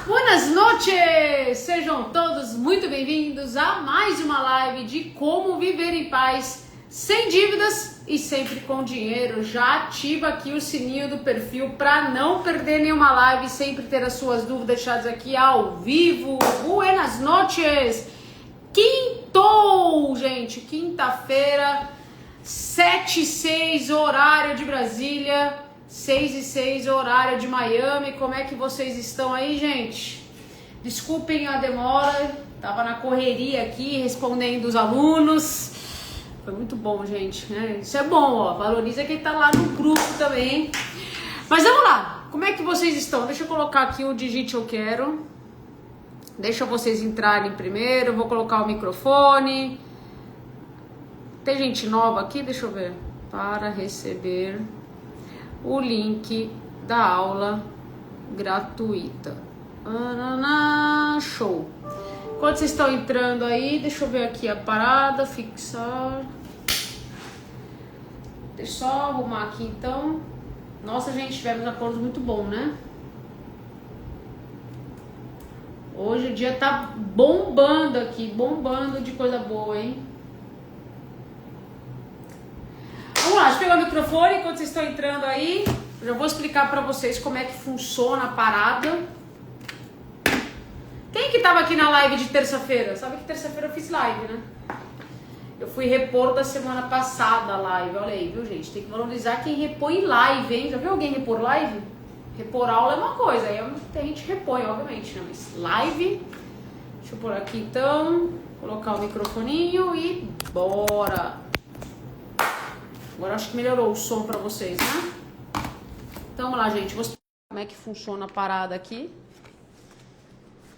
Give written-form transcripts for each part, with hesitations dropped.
Buenas noches! Sejam todos muito bem-vindos a mais uma live de como viver em paz, sem dívidas e sempre com dinheiro. Já ativa aqui o sininho do perfil para não perder nenhuma live e sempre ter as suas dúvidas deixadas aqui ao vivo. Buenas noches! Quintou, gente! Quinta-feira, 7h06, horário de Brasília. 6h06, horário de Miami. Como é que vocês estão aí, gente? Desculpem a demora, tava na correria aqui respondendo os alunos. Foi muito bom, gente, né? Isso é bom, ó, valoriza quem tá lá no grupo também. Mas vamos lá, como é que vocês estão? Deixa eu colocar aqui o Digite Eu Quero. Deixa vocês entrarem primeiro, eu vou colocar o microfone. Tem gente nova aqui? Deixa eu ver. Para receber o link da aula gratuita. Show! Enquanto vocês estão entrando aí, deixa eu ver aqui a parada, fixar. Deixa eu só arrumar aqui então. Nossa, gente, tivemos acordo muito bom, né? Hoje o dia tá bombando aqui, bombando de coisa boa, hein? Vamos lá, deixa eu pegar o microfone enquanto vocês estão entrando aí. Eu já vou explicar pra vocês como é que funciona a parada. Quem que tava aqui na live de terça-feira? Sabe que terça-feira eu fiz live, né? Eu fui repor da semana passada a live. Olha aí, viu, gente? Tem que valorizar quem repõe live, hein? Já viu alguém repor live? Repor aula é uma coisa, aí a gente repõe, obviamente, né? Mas live... Deixa eu pôr aqui então. Colocar o microfoninho e bora! Agora acho que melhorou o som pra vocês, né? Então vamos lá, gente. Vou explicar como é que funciona a parada aqui.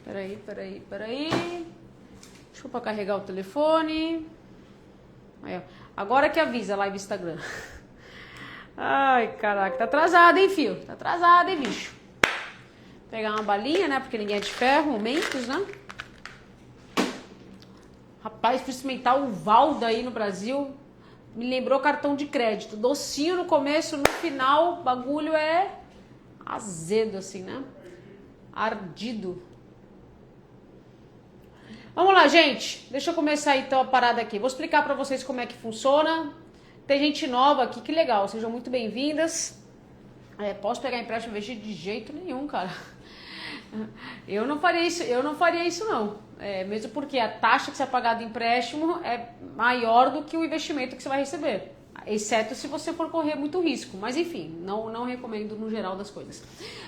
Peraí. Deixa eu pra carregar o telefone. Aí, ó. Agora que avisa a live Instagram. Ai, caraca. Tá atrasado, hein, filho? Tá atrasado, hein, bicho? Vou pegar uma balinha, né? Porque ninguém é de ferro. Momentos, né? Rapaz, fui experimentar o Valda aí no Brasil. Me lembrou cartão de crédito. Docinho no começo, no final, o bagulho é azedo, assim, né? Ardido. Vamos lá, gente. Deixa eu começar então a parada aqui. Vou explicar pra vocês como é que funciona. Tem gente nova aqui, que legal. Sejam muito bem-vindas. Posso pegar empréstimo vestido de jeito nenhum, cara. Eu não faria isso não. Mesmo porque a taxa que você vai pagar do empréstimo é maior do que o investimento que você vai receber. Exceto se você for correr muito risco. Mas enfim, não recomendo no geral das coisas.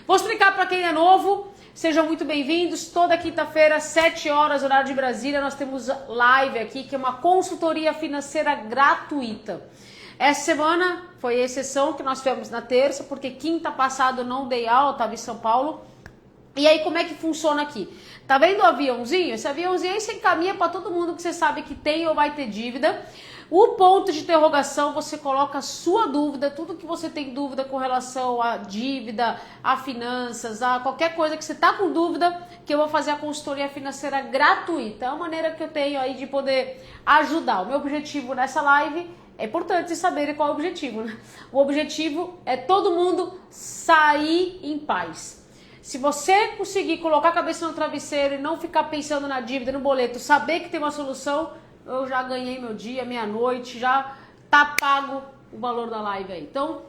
Vou explicar para quem é novo. Sejam muito bem-vindos. Toda quinta-feira, 7 horas, horário de Brasília, nós temos live aqui, que é uma consultoria financeira gratuita. Essa semana foi a exceção que nós fizemos na terça, porque quinta passada eu não dei aula, estava em São Paulo. E aí, como é que funciona aqui? Tá vendo o aviãozinho? Esse aviãozinho aí você encaminha para todo mundo que você sabe que tem ou vai ter dívida. O ponto de interrogação, você coloca a sua dúvida, tudo que você tem dúvida com relação à dívida, a finanças, a qualquer coisa que você tá com dúvida, que eu vou fazer a consultoria financeira gratuita. É uma maneira que eu tenho aí de poder ajudar. O meu objetivo nessa live, é importante saber qual é o objetivo, né? O objetivo é todo mundo sair em paz. Se você conseguir colocar a cabeça no travesseiro e não ficar pensando na dívida, no boleto, saber que tem uma solução, eu já ganhei meu dia, minha noite, já tá pago o valor da live aí. Então,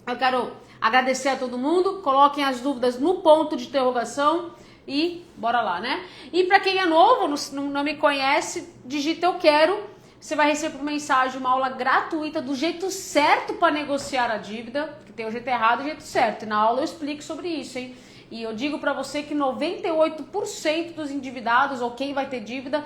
eu quero agradecer a todo mundo, coloquem as dúvidas no ponto de interrogação e bora lá, né? E para quem é novo, não me conhece, digita Eu Quero, você vai receber por mensagem uma aula gratuita do jeito certo para negociar a dívida, que tem o jeito errado e o jeito certo. E na aula eu explico sobre isso, hein? E eu digo para você que 98% dos endividados, ou quem vai ter dívida,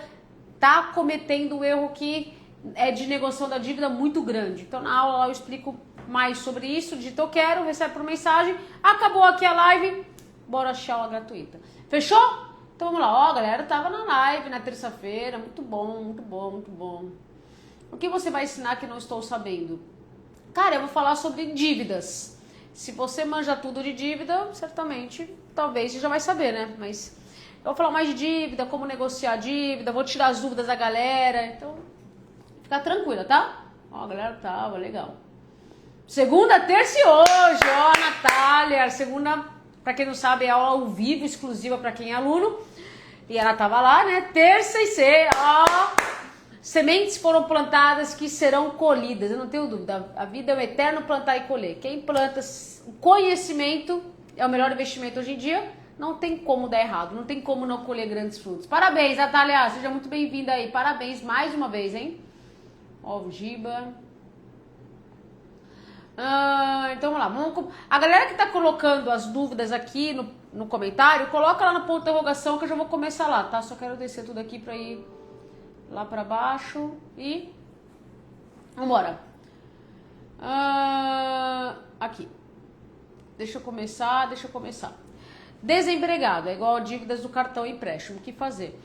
tá cometendo um erro que é de negociação da dívida muito grande. Então na aula eu explico mais sobre isso. Digita Eu Quero, recebe por mensagem. Acabou aqui a live, bora achar aula gratuita. Fechou? Então vamos lá. Ó, a galera tava na live na terça-feira. Muito bom, muito bom, muito bom. O que você vai ensinar que não estou sabendo? Cara, eu vou falar sobre dívidas. Se você manja tudo de dívida, certamente, talvez você já vai saber, né? Mas eu vou falar mais de dívida, como negociar dívida, vou tirar as dúvidas da galera. Então, fica tranquila, tá? Ó, a galera tava legal. Segunda, terça e hoje, ó, Natália. Segunda Para quem não sabe, é aula ao vivo, exclusiva para quem é aluno. E ela tava lá, né? Terça e sexta, ó. Sementes foram plantadas que serão colhidas, eu não tenho dúvida. A vida é o eterno plantar e colher. Quem planta conhecimento é o melhor investimento hoje em dia. Não tem como dar errado, não tem como não colher grandes frutos. Parabéns, Natália, seja muito bem-vinda aí. Parabéns mais uma vez, hein? Ó, o Giba. Então vamos lá. A galera que tá colocando as dúvidas aqui no comentário, coloca lá no ponto de interrogação que eu já vou começar lá, tá? Só quero descer tudo aqui pra ir lá pra baixo e... Vambora. Aqui. Deixa eu começar. Desempregado, é igual a dívidas do cartão e empréstimo. O que fazer?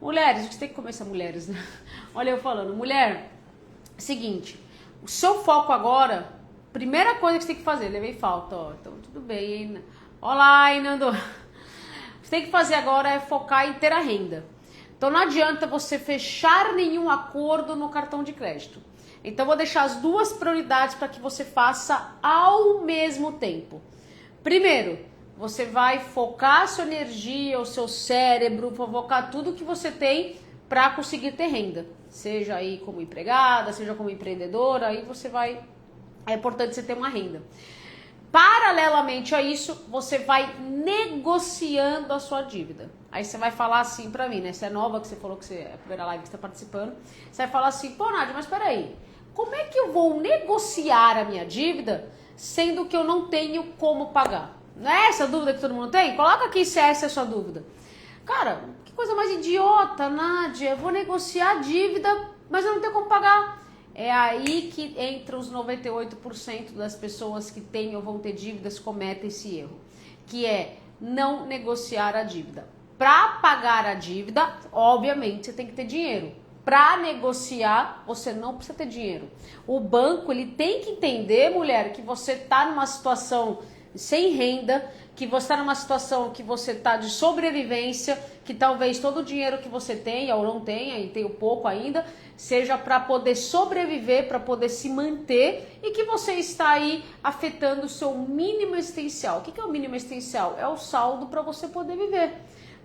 Mulheres, a gente tem que começar mulheres, né? Olha eu falando. Mulher, seguinte. O seu foco agora, primeira coisa que você tem que fazer, levei falta, ó. Então tudo bem. Olá, Inando. Você tem que fazer agora é focar em ter a renda. Então não adianta você fechar nenhum acordo no cartão de crédito. Então vou deixar as duas prioridades para que você faça ao mesmo tempo. Primeiro, você vai focar a sua energia, o seu cérebro, focar tudo que você tem para conseguir ter renda. Seja aí como empregada, seja como empreendedora, aí você vai... É importante você ter uma renda. Paralelamente a isso, você vai negociando a sua dívida. Aí você vai falar assim pra mim, né? Você é nova, que você falou que você é a primeira live que você tá participando. Você vai falar assim, pô, Nádia, mas peraí, como é que eu vou negociar a minha dívida sendo que eu não tenho como pagar? Não é essa a dúvida que todo mundo tem? Coloca aqui se essa é a sua dúvida. Cara, que coisa mais idiota, Nádia. Eu vou negociar a dívida, mas eu não tenho como pagar. É aí que entre os 98% das pessoas que têm ou vão ter dívidas cometem esse erro. Que é não negociar a dívida. Para pagar a dívida, obviamente, você tem que ter dinheiro. Para negociar, você não precisa ter dinheiro. O banco, ele tem que entender, mulher, que você está numa situação sem renda, que você está numa situação que você está de sobrevivência, que talvez todo o dinheiro que você tenha ou não tenha, e tenha pouco ainda, seja para poder sobreviver, para poder se manter, e que você está aí afetando o seu mínimo existencial. O que é o mínimo existencial? É o saldo para você poder viver.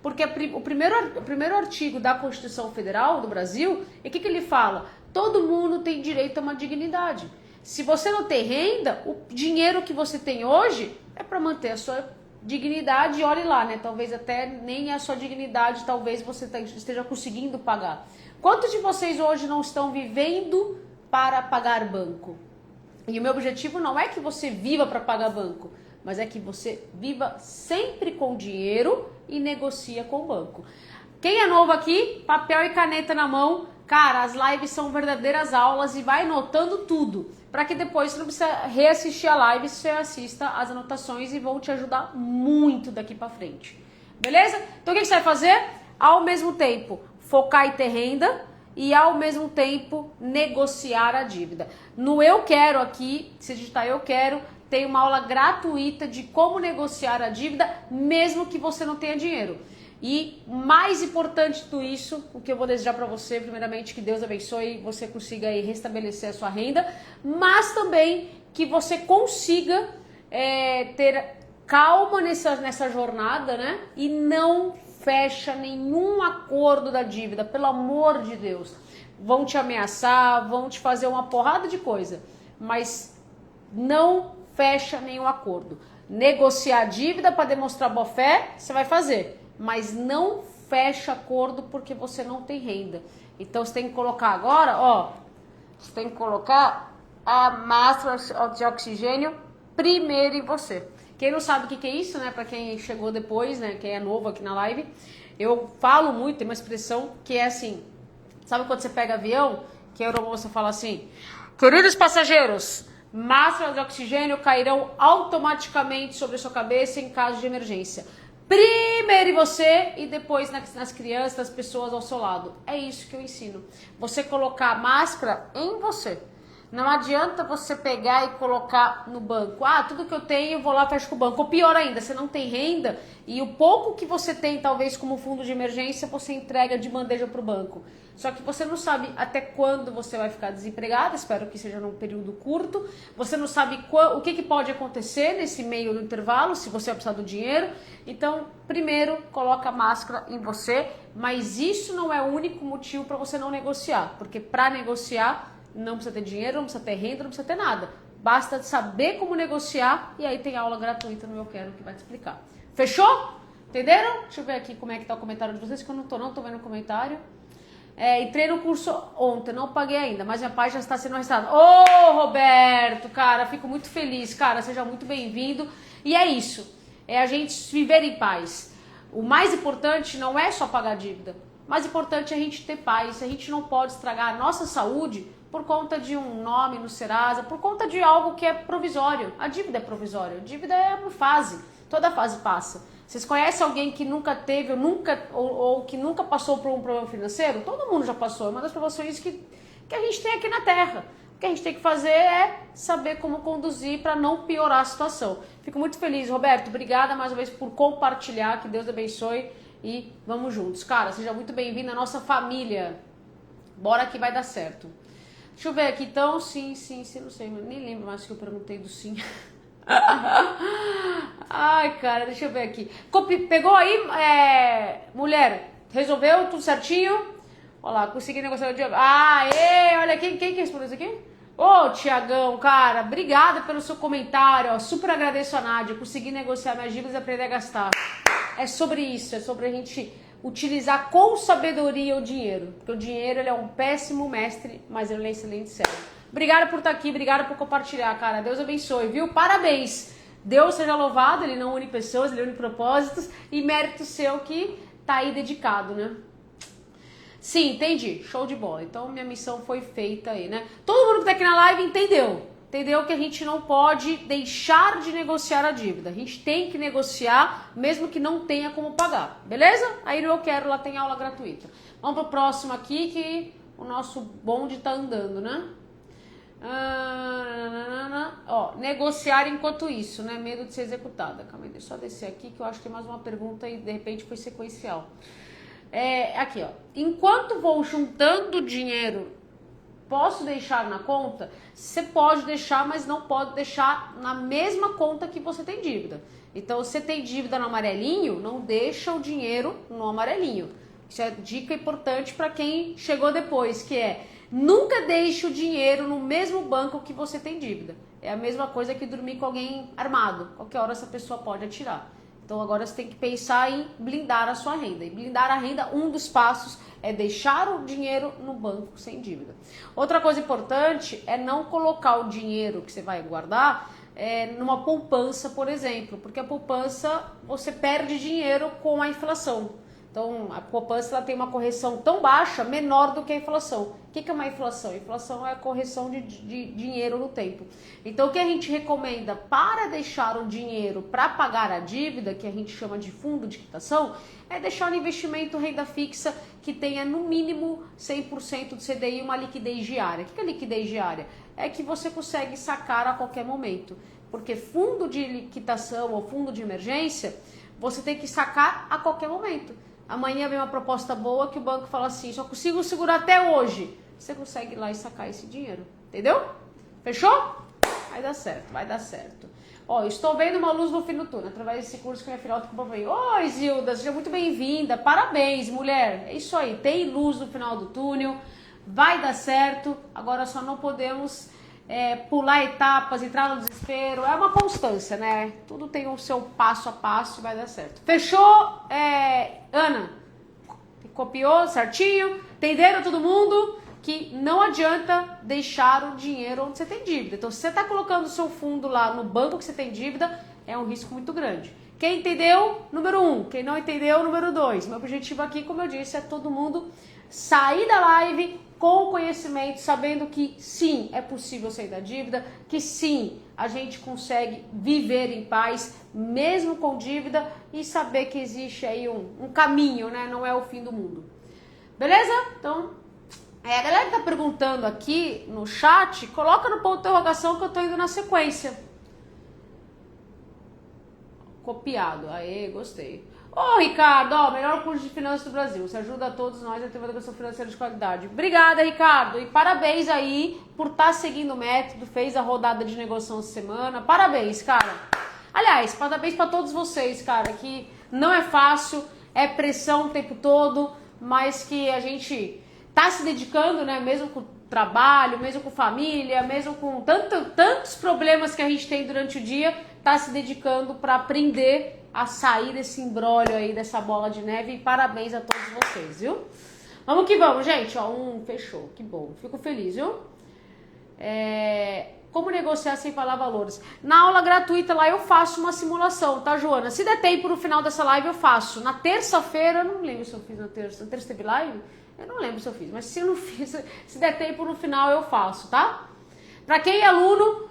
Porque o primeiro artigo da Constituição Federal do Brasil, e o que ele fala? Todo mundo tem direito a uma dignidade. Se você não tem renda, o dinheiro que você tem hoje é para manter a sua dignidade, e olhe lá, né? Talvez até nem a sua dignidade, talvez você esteja conseguindo pagar. Quantos de vocês hoje não estão vivendo para pagar banco? E o meu objetivo não é que você viva para pagar banco, mas é que você viva sempre com dinheiro e negocia com o banco. Quem é novo aqui, papel e caneta na mão. Cara, as lives são verdadeiras aulas e vai anotando tudo, para que depois você não precisa reassistir a live, você assista as anotações e vão te ajudar muito daqui para frente. Beleza? Então o que você vai fazer? Ao mesmo tempo, focar em ter renda e ao mesmo tempo negociar a dívida. No Eu Quero aqui, se digitar Eu Quero, tem uma aula gratuita de como negociar a dívida, mesmo que você não tenha dinheiro. E mais importante de tudo isso, o que eu vou desejar para você, primeiramente, que Deus abençoe e você consiga aí restabelecer a sua renda, mas também que você consiga ter calma nessa jornada, né? E não fecha nenhum acordo da dívida, pelo amor de Deus. Vão te ameaçar, vão te fazer uma porrada de coisa, mas não fecha nenhum acordo. Negociar a dívida para demonstrar boa fé, você vai fazer. Mas não fecha acordo porque você não tem renda. Então você tem que colocar agora, ó, você tem que colocar a máscara de oxigênio primeiro em você. Quem não sabe o que é isso, né, para quem chegou depois, né, quem é novo aqui na live, eu falo muito, tem uma expressão que é assim, sabe quando você pega avião, que a aeromoça fala assim, queridos passageiros, máscaras de oxigênio cairão automaticamente sobre a sua cabeça em caso de emergência. Primeiro em você e depois nas crianças, nas pessoas ao seu lado. É isso que eu ensino. Você colocar a máscara em você. Não adianta você pegar e colocar no banco. Ah, tudo que eu tenho, eu vou lá e fecho com o banco. Ou pior ainda, você não tem renda e o pouco que você tem, talvez como fundo de emergência, você entrega de bandeja para o banco. Só que você não sabe até quando você vai ficar desempregado, espero que seja num período curto. Você não sabe o que pode acontecer nesse meio do intervalo, se você vai precisar do dinheiro. Então, primeiro, coloca a máscara em você, mas isso não é o único motivo para você não negociar, porque para negociar não precisa ter dinheiro, não precisa ter renda, não precisa ter nada. Basta saber como negociar e aí tem aula gratuita no Eu Quero que vai te explicar. Fechou? Entenderam? Deixa eu ver aqui como é que tá o comentário de vocês, que eu não tô vendo o comentário. Entrei no curso ontem, não paguei ainda, mas minha página está sendo registrada. Ô, Roberto, cara, fico muito feliz, cara, seja muito bem-vindo. E é isso, é a gente viver em paz. O mais importante não é só pagar a dívida, o mais importante é a gente ter paz. A gente não pode estragar a nossa saúde por conta de um nome no Serasa, por conta de algo que é provisório. A dívida é provisória, a dívida é uma fase, toda fase passa. Vocês conhecem alguém que nunca teve ou que nunca passou por um problema financeiro? Todo mundo já passou, é uma das provações que a gente tem aqui na Terra. O que a gente tem que fazer é saber como conduzir para não piorar a situação. Fico muito feliz, Roberto, obrigada mais uma vez por compartilhar, que Deus abençoe e vamos juntos. Cara, seja muito bem-vindo à nossa família. Bora que vai dar certo. Deixa eu ver aqui, então, sim, não sei, nem lembro mais o que eu perguntei do sim. Ai, cara, deixa eu ver aqui. Pegou aí, mulher, resolveu tudo certinho? Olha lá, consegui negociar o Diego. Olha, quem respondeu isso aqui? Ô, Tiagão, cara, obrigada pelo seu comentário, ó, super agradeço a Nádia, consegui negociar minhas dívidas e aprender a gastar. É sobre isso, é sobre a gente utilizar com sabedoria o dinheiro, porque o dinheiro ele é um péssimo mestre, mas ele é um excelente servo. Obrigada por estar aqui, obrigada por compartilhar, cara. Deus abençoe, viu? Parabéns. Deus seja louvado, ele não une pessoas, ele une propósitos e mérito seu que tá aí dedicado, né? Sim, entendi. Show de bola. Então minha missão foi feita aí, né? Todo mundo que tá aqui na live entendeu. Entendeu que a gente não pode deixar de negociar a dívida. A gente tem que negociar, mesmo que não tenha como pagar. Beleza? Aí no Eu Quero, lá tem aula gratuita. Vamos pro próximo aqui, que o nosso bonde tá andando, né? Negociar enquanto isso, né? Medo de ser executada. Calma aí, deixa eu só descer aqui que eu acho que tem mais uma pergunta e de repente foi sequencial. Aqui, ó. Enquanto vou juntando dinheiro, posso deixar na conta? Você pode deixar, mas não pode deixar na mesma conta que você tem dívida. Então, você tem dívida no amarelinho, não deixa o dinheiro no amarelinho. Isso é dica importante para quem chegou depois, que é nunca deixe o dinheiro no mesmo banco que você tem dívida. É a mesma coisa que dormir com alguém armado. Qualquer hora essa pessoa pode atirar. Então agora você tem que pensar em blindar a sua renda. E blindar a renda, um dos passos é deixar o dinheiro no banco sem dívida. Outra coisa importante é não colocar o dinheiro que você vai guardar numa poupança, por exemplo. Porque a poupança, você perde dinheiro com a inflação. Então, a poupança ela tem uma correção tão baixa, menor do que a inflação. O que é uma inflação? A inflação é a correção de dinheiro no tempo. Então, o que a gente recomenda para deixar o dinheiro para pagar a dívida, que a gente chama de fundo de quitação, é deixar no investimento renda fixa que tenha no mínimo 100% do CDI e uma liquidez diária. O que é liquidez diária? É que você consegue sacar a qualquer momento. Porque fundo de quitação ou fundo de emergência, você tem que sacar a qualquer momento. Amanhã vem uma proposta boa que o banco fala assim, só consigo segurar até hoje. Você consegue ir lá e sacar esse dinheiro, entendeu? Fechou? Vai dar certo, vai dar certo. Ó, estou vendo uma luz no fim do túnel, através desse curso que minha filha autocompanhou. Oi, Zilda, seja muito bem-vinda. Parabéns, mulher. É isso aí, tem luz no final do túnel, vai dar certo. Agora só não podemos pular etapas, entrar no desespero. É uma constância, né? Tudo tem o seu passo a passo e vai dar certo. Fechou, Ana? Copiou certinho? Entenderam todo mundo? Que não adianta deixar o dinheiro onde você tem dívida. Então, se você está colocando o seu fundo lá no banco que você tem dívida, é um risco muito grande. Quem entendeu, número 1. Quem não entendeu, número 2. Meu objetivo aqui, como eu disse, é todo mundo sair da live com o conhecimento, sabendo que sim, é possível sair da dívida, que sim, a gente consegue viver em paz, mesmo com dívida, e saber que existe aí um caminho, né? Não é o fim do mundo. Beleza? Então, A galera que tá perguntando aqui no chat, coloca no ponto de interrogação que eu tô indo na sequência. Copiado. Aê, gostei. Ô, Ricardo, ó, melhor curso de finanças do Brasil. Você ajuda a todos nós a ter uma educação financeira de qualidade. Obrigada, Ricardo. E parabéns aí por estar seguindo o método. Fez a rodada de negociação essa semana. Parabéns, cara. Aliás, parabéns para todos vocês, cara, que não é fácil, é pressão o tempo todo, mas que a gente tá se dedicando, né, mesmo com trabalho, mesmo com família, mesmo com tantos problemas que a gente tem durante o dia, tá se dedicando para aprender a sair desse imbróglio aí, dessa bola de neve. E parabéns a todos vocês, viu? Vamos que vamos, gente. Ó, fechou, que bom. Fico feliz, viu? Como negociar sem falar valores? Na aula gratuita lá eu faço uma simulação, tá, Joana? Se der tempo no final dessa live eu faço. Na terça-feira, eu não lembro se eu fiz na terça. Na terça teve live? Eu não lembro se eu fiz, mas se eu não fiz, se der tempo no final eu faço, tá? Pra quem é aluno,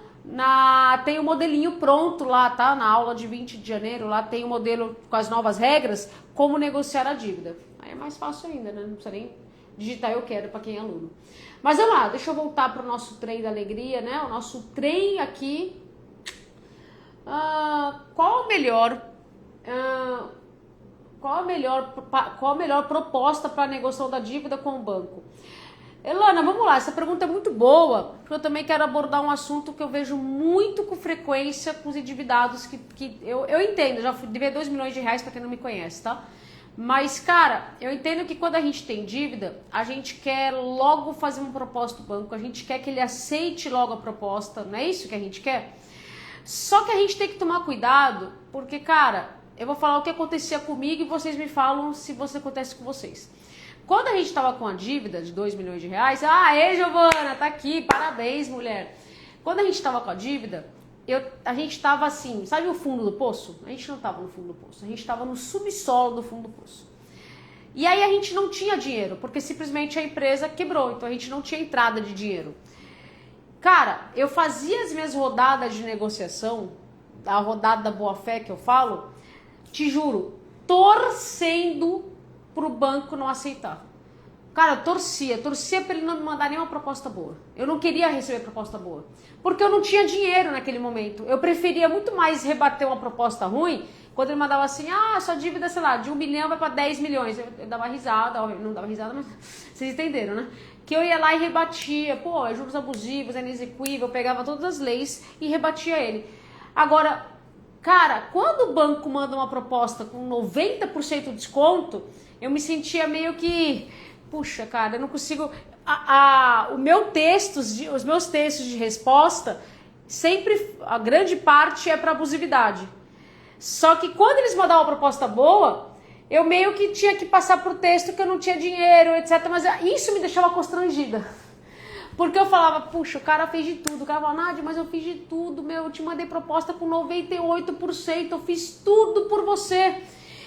tem o modelinho pronto lá, tá? Na aula de 20 de janeiro, lá tem o modelo com as novas regras, como negociar a dívida. Aí é mais fácil ainda, né? Não precisa nem digitar eu quero pra quem é aluno. Mas vamos lá, deixa eu voltar pro nosso trem da alegria, né? O nosso trem aqui. Qual a melhor proposta para negociação da dívida com o banco? Elana, vamos lá, essa pergunta é muito boa, porque eu também quero abordar um assunto que eu vejo muito com frequência com os endividados, que eu entendo, já fui dever 2 milhões de reais para quem não me conhece, tá? Mas, cara, eu entendo que quando a gente tem dívida, a gente quer logo fazer uma proposta do banco, a gente quer que ele aceite logo a proposta, não é isso que a gente quer? Só que a gente tem que tomar cuidado, porque, cara, eu vou falar o que acontecia comigo e vocês me falam se isso acontece com vocês. Quando a gente estava com a dívida de 2 milhões de reais, Giovana, tá aqui, parabéns, mulher. Quando a gente estava com a dívida, a gente estava assim, sabe o fundo do poço? A gente não estava no fundo do poço, a gente estava no subsolo do fundo do poço. E aí a gente não tinha dinheiro, porque simplesmente a empresa quebrou, então a gente não tinha entrada de dinheiro. Cara, eu fazia as minhas rodadas de negociação, a rodada da boa-fé que eu falo, te juro, torcendo pro banco não aceitar. Cara, eu torcia pra ele não me mandar nenhuma proposta boa. Eu não queria receber proposta boa, porque eu não tinha dinheiro naquele momento. Eu preferia muito mais rebater uma proposta ruim, quando ele mandava assim, sua dívida, sei lá, de 1 milhão vai pra 10 milhões. Eu dava risada, não dava risada, mas vocês entenderam, né? Que eu ia lá e rebatia, é juros abusivos, é inexequível, eu pegava todas as leis e rebatia ele. Agora, cara, quando o banco manda uma proposta com 90% de desconto, eu me sentia meio que, puxa, cara, eu não consigo... os meus textos de resposta, sempre, a grande parte é para abusividade. Só que quando eles mandavam uma proposta boa, eu meio que tinha que passar pro texto que eu não tinha dinheiro, etc. Mas isso me deixava constrangida. Porque eu falava, puxa, o cara fez de tudo. O cara falava, Nádia, mas eu fiz de tudo, eu te mandei proposta com 98%, eu fiz tudo por você.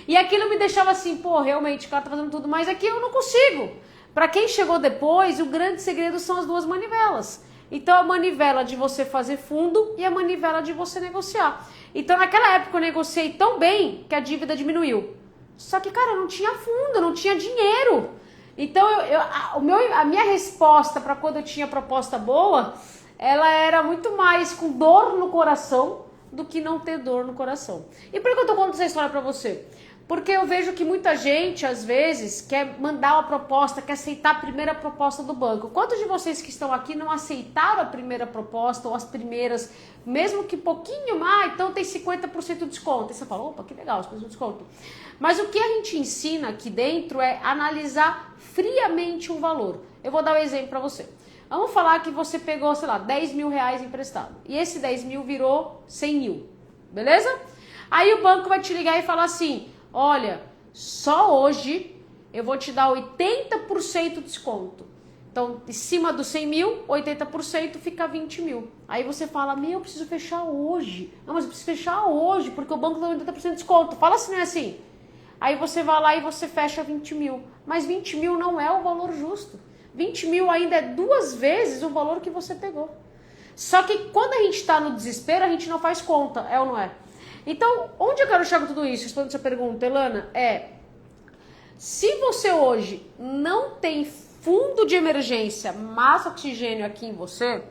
E aquilo me deixava assim, realmente, o cara tá fazendo tudo, mas aqui eu não consigo. Pra quem chegou depois, o grande segredo são as duas manivelas. Então, a manivela de você fazer fundo e a manivela de você negociar. Então, naquela época, eu negociei tão bem que a dívida diminuiu. Só que, cara, eu não tinha fundo, eu não tinha dinheiro. Então, a minha resposta para quando eu tinha proposta boa, ela era muito mais com dor no coração do que não ter dor no coração. E por que eu tô contando essa história para você? Porque eu vejo que muita gente, às vezes, quer mandar uma proposta, quer aceitar a primeira proposta do banco. Quantos de vocês que estão aqui não aceitaram a primeira proposta ou as primeiras, mesmo que pouquinho mais, então tem 50% de desconto. E você fala, opa, que legal, 50% de desconto. Mas o que a gente ensina aqui dentro é analisar friamente um valor. Eu vou dar um exemplo para você. Vamos falar que você pegou, sei lá, 10 mil reais emprestado. E esse 10 mil virou 100 mil, beleza? Aí o banco vai te ligar e falar assim, olha, só hoje eu vou te dar 80% de desconto. Então, em cima dos 100 mil, 80% fica 20 mil. Aí você fala, eu preciso fechar hoje. Não, mas eu preciso fechar hoje, porque o banco dá 80% de desconto. Fala se não é assim. Aí você vai lá e você fecha 20 mil. Mas 20 mil não é o valor justo. 20 mil ainda é 2 vezes o valor que você pegou. Só que quando a gente está no desespero, a gente não faz conta, é ou não é? Então, onde eu quero chegar com tudo isso? Respondendo essa pergunta, Elana, se você hoje não tem fundo de emergência mais oxigênio aqui em você,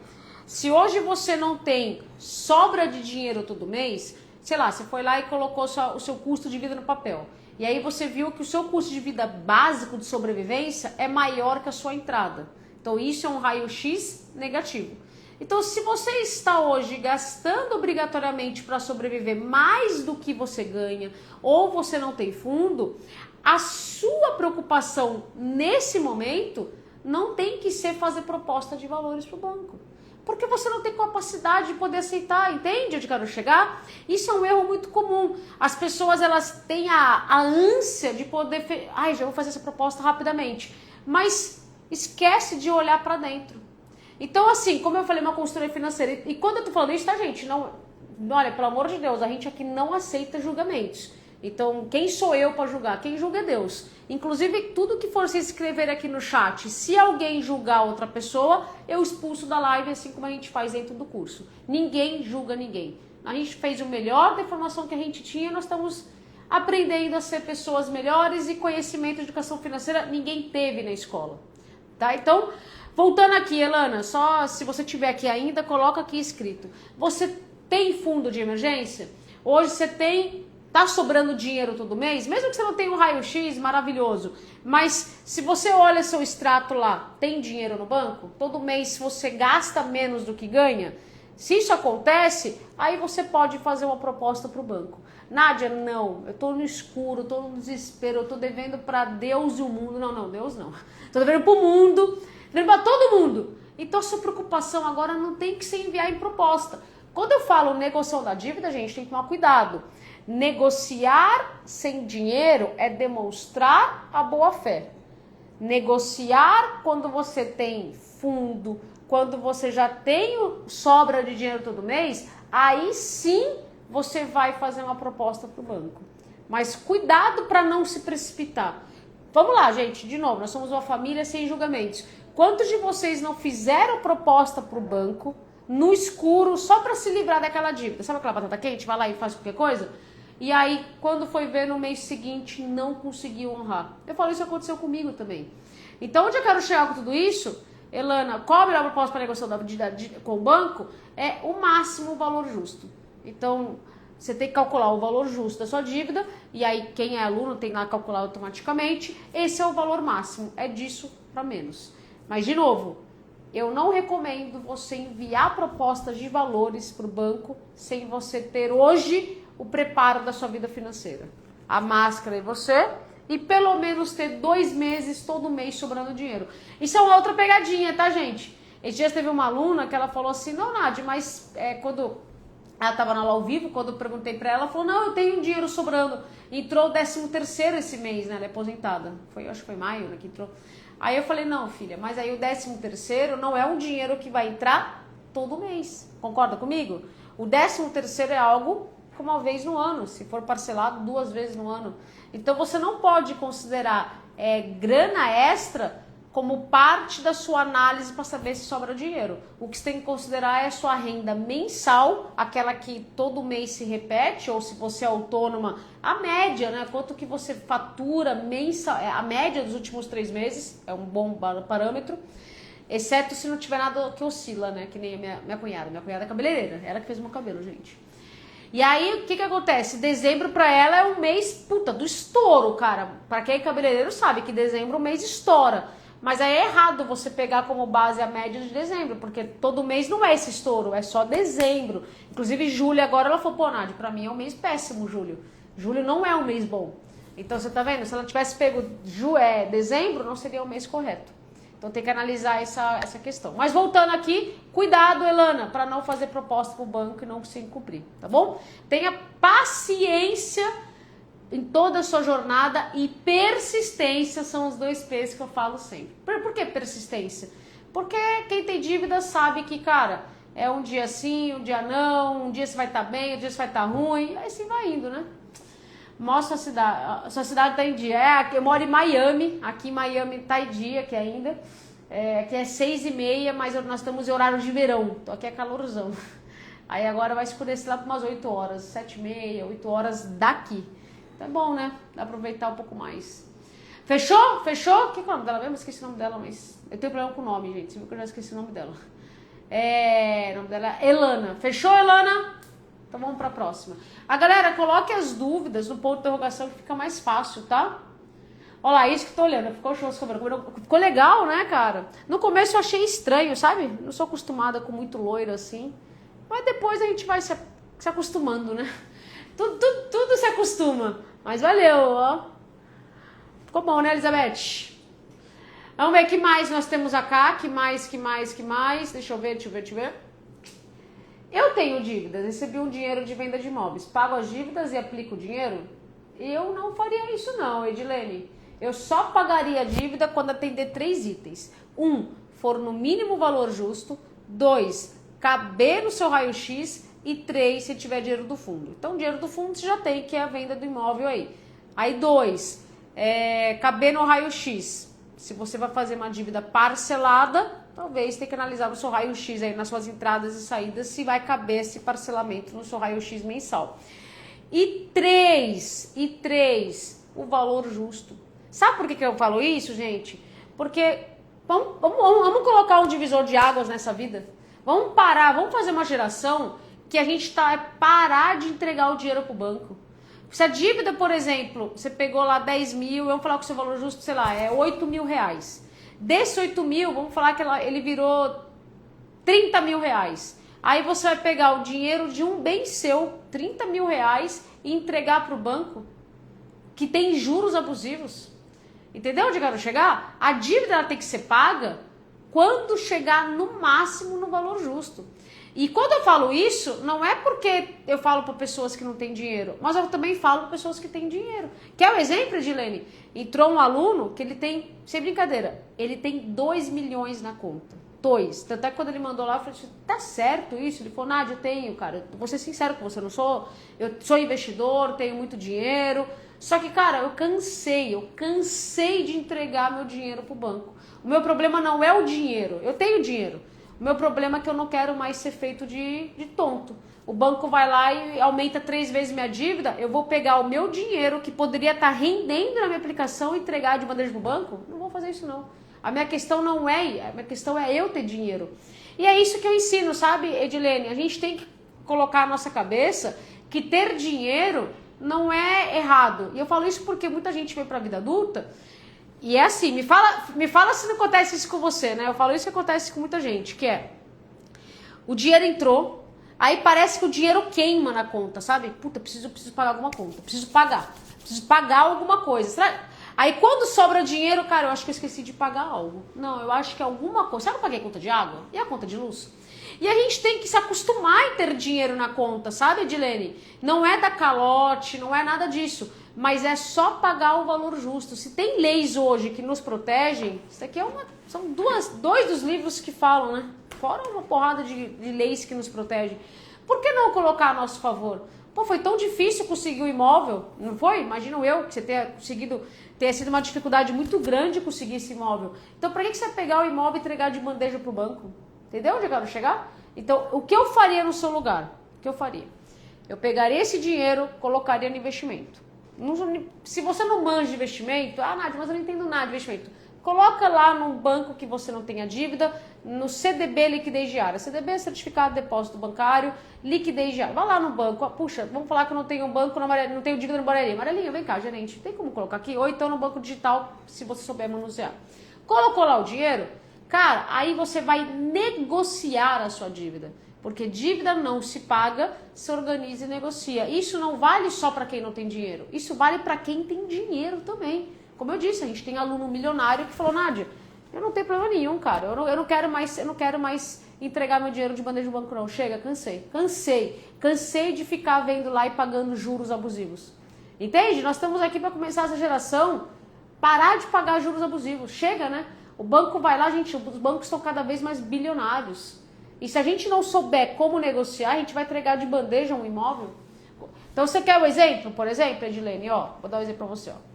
se hoje você não tem sobra de dinheiro todo mês, sei lá, você foi lá e colocou o seu custo de vida no papel. E aí você viu que o seu custo de vida básico de sobrevivência é maior que a sua entrada. Então isso é um raio-x negativo. Então se você está hoje gastando obrigatoriamente para sobreviver mais do que você ganha, ou você não tem fundo, a sua preocupação nesse momento não tem que ser fazer proposta de valores para o banco. Porque você não tem capacidade de poder aceitar, entende onde eu quero chegar? Isso é um erro muito comum. As pessoas, elas têm a ânsia de poder... Ai, já vou fazer essa proposta rapidamente. Mas esquece de olhar para dentro. Então, assim, como eu falei, uma consultoria financeira... E quando eu tô falando isso, tá, gente? Não, olha, pelo amor de Deus, a gente aqui não aceita julgamentos. Então, quem sou eu para julgar? Quem julga é Deus. Inclusive, tudo que for se escrever aqui no chat, se alguém julgar outra pessoa, eu expulso da live, assim como a gente faz dentro do curso. Ninguém julga ninguém. A gente fez o melhor da informação que a gente tinha, nós estamos aprendendo a ser pessoas melhores e conhecimento de educação financeira ninguém teve na escola. Tá? Então, voltando aqui, Elana, só se você tiver aqui ainda, coloca aqui escrito. Você tem fundo de emergência? Hoje você tem... Tá sobrando dinheiro todo mês? Mesmo que você não tenha um raio-x, maravilhoso. Mas se você olha seu extrato lá, tem dinheiro no banco? Todo mês você gasta menos do que ganha? Se isso acontece, aí você pode fazer uma proposta para o banco. Nádia, não, eu tô no escuro, tô no desespero, eu tô devendo para Deus e o mundo. Não, Deus não. Tô devendo pro mundo, devendo para todo mundo. Então a sua preocupação agora não tem que ser enviar em proposta. Quando eu falo negociação da dívida, gente, tem que tomar cuidado. Negociar sem dinheiro é demonstrar a boa-fé. Negociar quando você tem fundo, quando você já tem sobra de dinheiro todo mês, aí sim você vai fazer uma proposta para o banco. Mas cuidado para não se precipitar. Vamos lá, gente, de novo, nós somos uma família sem julgamentos. Quantos de vocês não fizeram proposta para o banco no escuro só para se livrar daquela dívida? Sabe aquela batata quente? Vai lá e faz qualquer coisa? E aí, quando foi ver no mês seguinte, não conseguiu honrar. Eu falo, isso aconteceu comigo também. Então, onde eu quero chegar com tudo isso, Elana, qual a melhor proposta para negociar com o banco? É o máximo valor justo. Então, você tem que calcular o valor justo da sua dívida, e aí quem é aluno tem lá que calcular automaticamente. Esse é o valor máximo, é disso para menos. Mas, de novo, eu não recomendo você enviar propostas de valores para o banco sem você ter hoje o preparo da sua vida financeira. A máscara e você, e pelo menos ter 2 meses, todo mês, sobrando dinheiro. Isso é uma outra pegadinha, tá, gente? Esses dias teve uma aluna que ela falou assim, não, Nádia, mas quando ela estava na aula ao vivo, quando eu perguntei pra ela, ela falou, não, eu tenho dinheiro sobrando. Entrou o 13º esse mês, né? Ela é aposentada. Acho que foi maio, né, que entrou. Aí eu falei, não, filha, mas aí o 13º não é um dinheiro que vai entrar todo mês. Concorda comigo? O 13º é algo uma vez no ano, se for parcelado 2 vezes no ano. Então você não pode considerar grana extra como parte da sua análise para saber se sobra dinheiro. O que você tem que considerar é a sua renda mensal, aquela que todo mês se repete, ou se você é autônoma, a média, né? Quanto que você fatura mensal, a média dos últimos 3 meses, é um bom parâmetro, exceto se não tiver nada que oscila, né? Que nem a minha cunhada. Minha cunhada é cabeleireira, ela que fez meu cabelo, gente. E aí, o que acontece? Dezembro pra ela é um mês, do estouro, cara. Pra quem é cabeleireiro sabe que dezembro o mês estoura. Mas aí é errado você pegar como base a média de dezembro, porque todo mês não é esse estouro, é só dezembro. Inclusive, julho agora, ela falou, pô, Nádia, pra mim é um mês péssimo, julho. Julho não é um mês bom. Então, você tá vendo? Se ela tivesse pego dezembro, não seria o mês correto. Então tem que analisar essa questão. Mas voltando aqui, cuidado, Elana, para não fazer proposta para o banco e não se cumprir, tá bom? Tenha paciência em toda a sua jornada e persistência são os 2 P's que eu falo sempre. Por que persistência? Porque quem tem dívida sabe que, cara, é um dia sim, um dia não, um dia você vai estar bem, um dia você vai estar ruim, aí assim vai indo, né? Mostra a sua cidade tá em dia. Eu moro em Miami, aqui em Miami tá em dia aqui ainda. Aqui é 6h30, mas nós estamos em horário de verão. Então aqui é calorzão. Aí agora vai escurecer lá para umas 8 horas, 7h30, 8 horas daqui. Então é bom, né? Dá pra aproveitar um pouco mais. Fechou? Fechou? O que é o nome dela mesmo? Esqueci o nome dela, mas eu tenho problema com o nome, gente. Você viu que eu já esqueci o nome dela. O nome dela é Elana. Fechou, Elana? Então vamos pra próxima. A galera, coloque as dúvidas no ponto de interrogação que fica mais fácil, tá? Olha lá, isso que eu tô olhando. Ficou legal, né, cara? No começo eu achei estranho, sabe? Não sou acostumada com muito loiro assim. Mas depois a gente vai se acostumando, né? Tudo se acostuma. Mas valeu, ó. Ficou bom, né, Elizabeth? Vamos ver o que mais nós temos acá. Que mais? Deixa eu ver. Eu tenho dívidas. Recebi um dinheiro de venda de imóveis. Pago as dívidas e aplico o dinheiro? Eu não faria isso não, Edilene. Eu só pagaria a dívida quando atender 3 itens. 1, for no mínimo valor justo. 2, caber no seu raio-x. E 3, se tiver dinheiro do fundo. Então, dinheiro do fundo você já tem, que é a venda do imóvel aí. Aí 2, caber no raio-x. Se você vai fazer uma dívida parcelada, talvez tenha que analisar o seu raio-x aí nas suas entradas e saídas, se vai caber esse parcelamento no seu raio-x mensal. E 3, o valor justo. Sabe por que eu falo isso, gente? Porque vamos colocar um divisor de águas nessa vida. Vamos parar, vamos fazer uma geração que a gente parar de entregar o dinheiro pro banco. Se a dívida, por exemplo, você pegou lá 10 mil, vamos falar que o seu valor justo, sei lá, é 8 mil reais. Desse 8 mil, vamos falar que ele virou 30 mil reais. Aí você vai pegar o dinheiro de um bem seu, 30 mil reais, e entregar para o banco, que tem juros abusivos. Entendeu onde eu quero chegar? A dívida ela tem que ser paga quando chegar no máximo no valor justo. E quando eu falo isso, não é porque eu falo para pessoas que não têm dinheiro, mas eu também falo para pessoas que têm dinheiro. Quer o exemplo, Edilene? Entrou um aluno que ele tem, sem brincadeira, ele tem 2 milhões na conta. 2. Tanto é que quando ele mandou lá, eu falei, tá certo isso? Ele falou, Nádia, eu tenho, cara. Vou ser sincero com você, eu sou investidor, tenho muito dinheiro. Só que, cara, eu cansei de entregar meu dinheiro pro banco. O meu problema não é o dinheiro, eu tenho dinheiro. O meu problema é que eu não quero mais ser feito de tonto. O banco vai lá e aumenta 3 vezes minha dívida, eu vou pegar o meu dinheiro que poderia estar rendendo na minha aplicação e entregar de bandeja pro banco? Não vou fazer isso não. A minha questão é eu ter dinheiro. E é isso que eu ensino, sabe, Edilene? A gente tem que colocar na nossa cabeça que ter dinheiro não é errado. E eu falo isso porque muita gente vem pra vida adulta e é assim, me fala se não acontece isso com você, né? Eu falo isso que acontece com muita gente, que é, o dinheiro entrou, aí parece que o dinheiro queima na conta, sabe? Puta, preciso pagar alguma conta, preciso pagar alguma coisa. Será? Aí quando sobra dinheiro, cara, eu acho que eu esqueci de pagar algo. Não, eu acho que alguma coisa. Sabe que eu paguei a conta de água? E a conta de luz? E a gente tem que se acostumar em ter dinheiro na conta, sabe, Edilene? Não é dar calote, não é nada disso. Mas é só pagar o valor justo. Se tem leis hoje que nos protegem, isso aqui são dois dos livros que falam, né? Fora uma porrada de leis que nos protegem. Por que não colocar a nosso favor? Pô, foi tão difícil conseguir o imóvel, não foi? Imagino eu que você tenha sido uma dificuldade muito grande conseguir esse imóvel. Então, para que você vai pegar o imóvel e entregar de bandeja pro banco? Entendeu onde eu quero chegar? Então, o que eu faria no seu lugar? O que eu faria? Eu pegaria esse dinheiro, colocaria no investimento. Se você não manja de investimento, Nádia, mas eu não entendo nada de investimento. Coloca lá num banco que você não tenha dívida, no CDB liquidez diária. CDB é certificado de depósito bancário, liquidez diária. Vai lá no banco, puxa, vamos falar que eu não tenho um banco, não tenho dívida no Barelinha. Barelinha, vem cá, gerente, tem como colocar aqui? Ou então no banco digital, se você souber manusear. Colocou lá o dinheiro, cara, aí você vai negociar a sua dívida. Porque dívida não se paga, se organiza e negocia. Isso não vale só para quem não tem dinheiro. Isso vale para quem tem dinheiro também. Como eu disse, a gente tem aluno milionário que falou, Nádia, eu não tenho problema nenhum, cara. Eu não quero mais entregar meu dinheiro de bandeja de banco, não. Chega, cansei de ficar vendo lá e pagando juros abusivos. Entende? Nós estamos aqui para começar essa geração parar de pagar juros abusivos. Chega, né? O banco vai lá, gente, os bancos estão cada vez mais bilionários. E se a gente não souber como negociar, a gente vai entregar de bandeja um imóvel. Então, você quer um exemplo? Por exemplo, Edilene, ó, vou dar um exemplo para você, ó.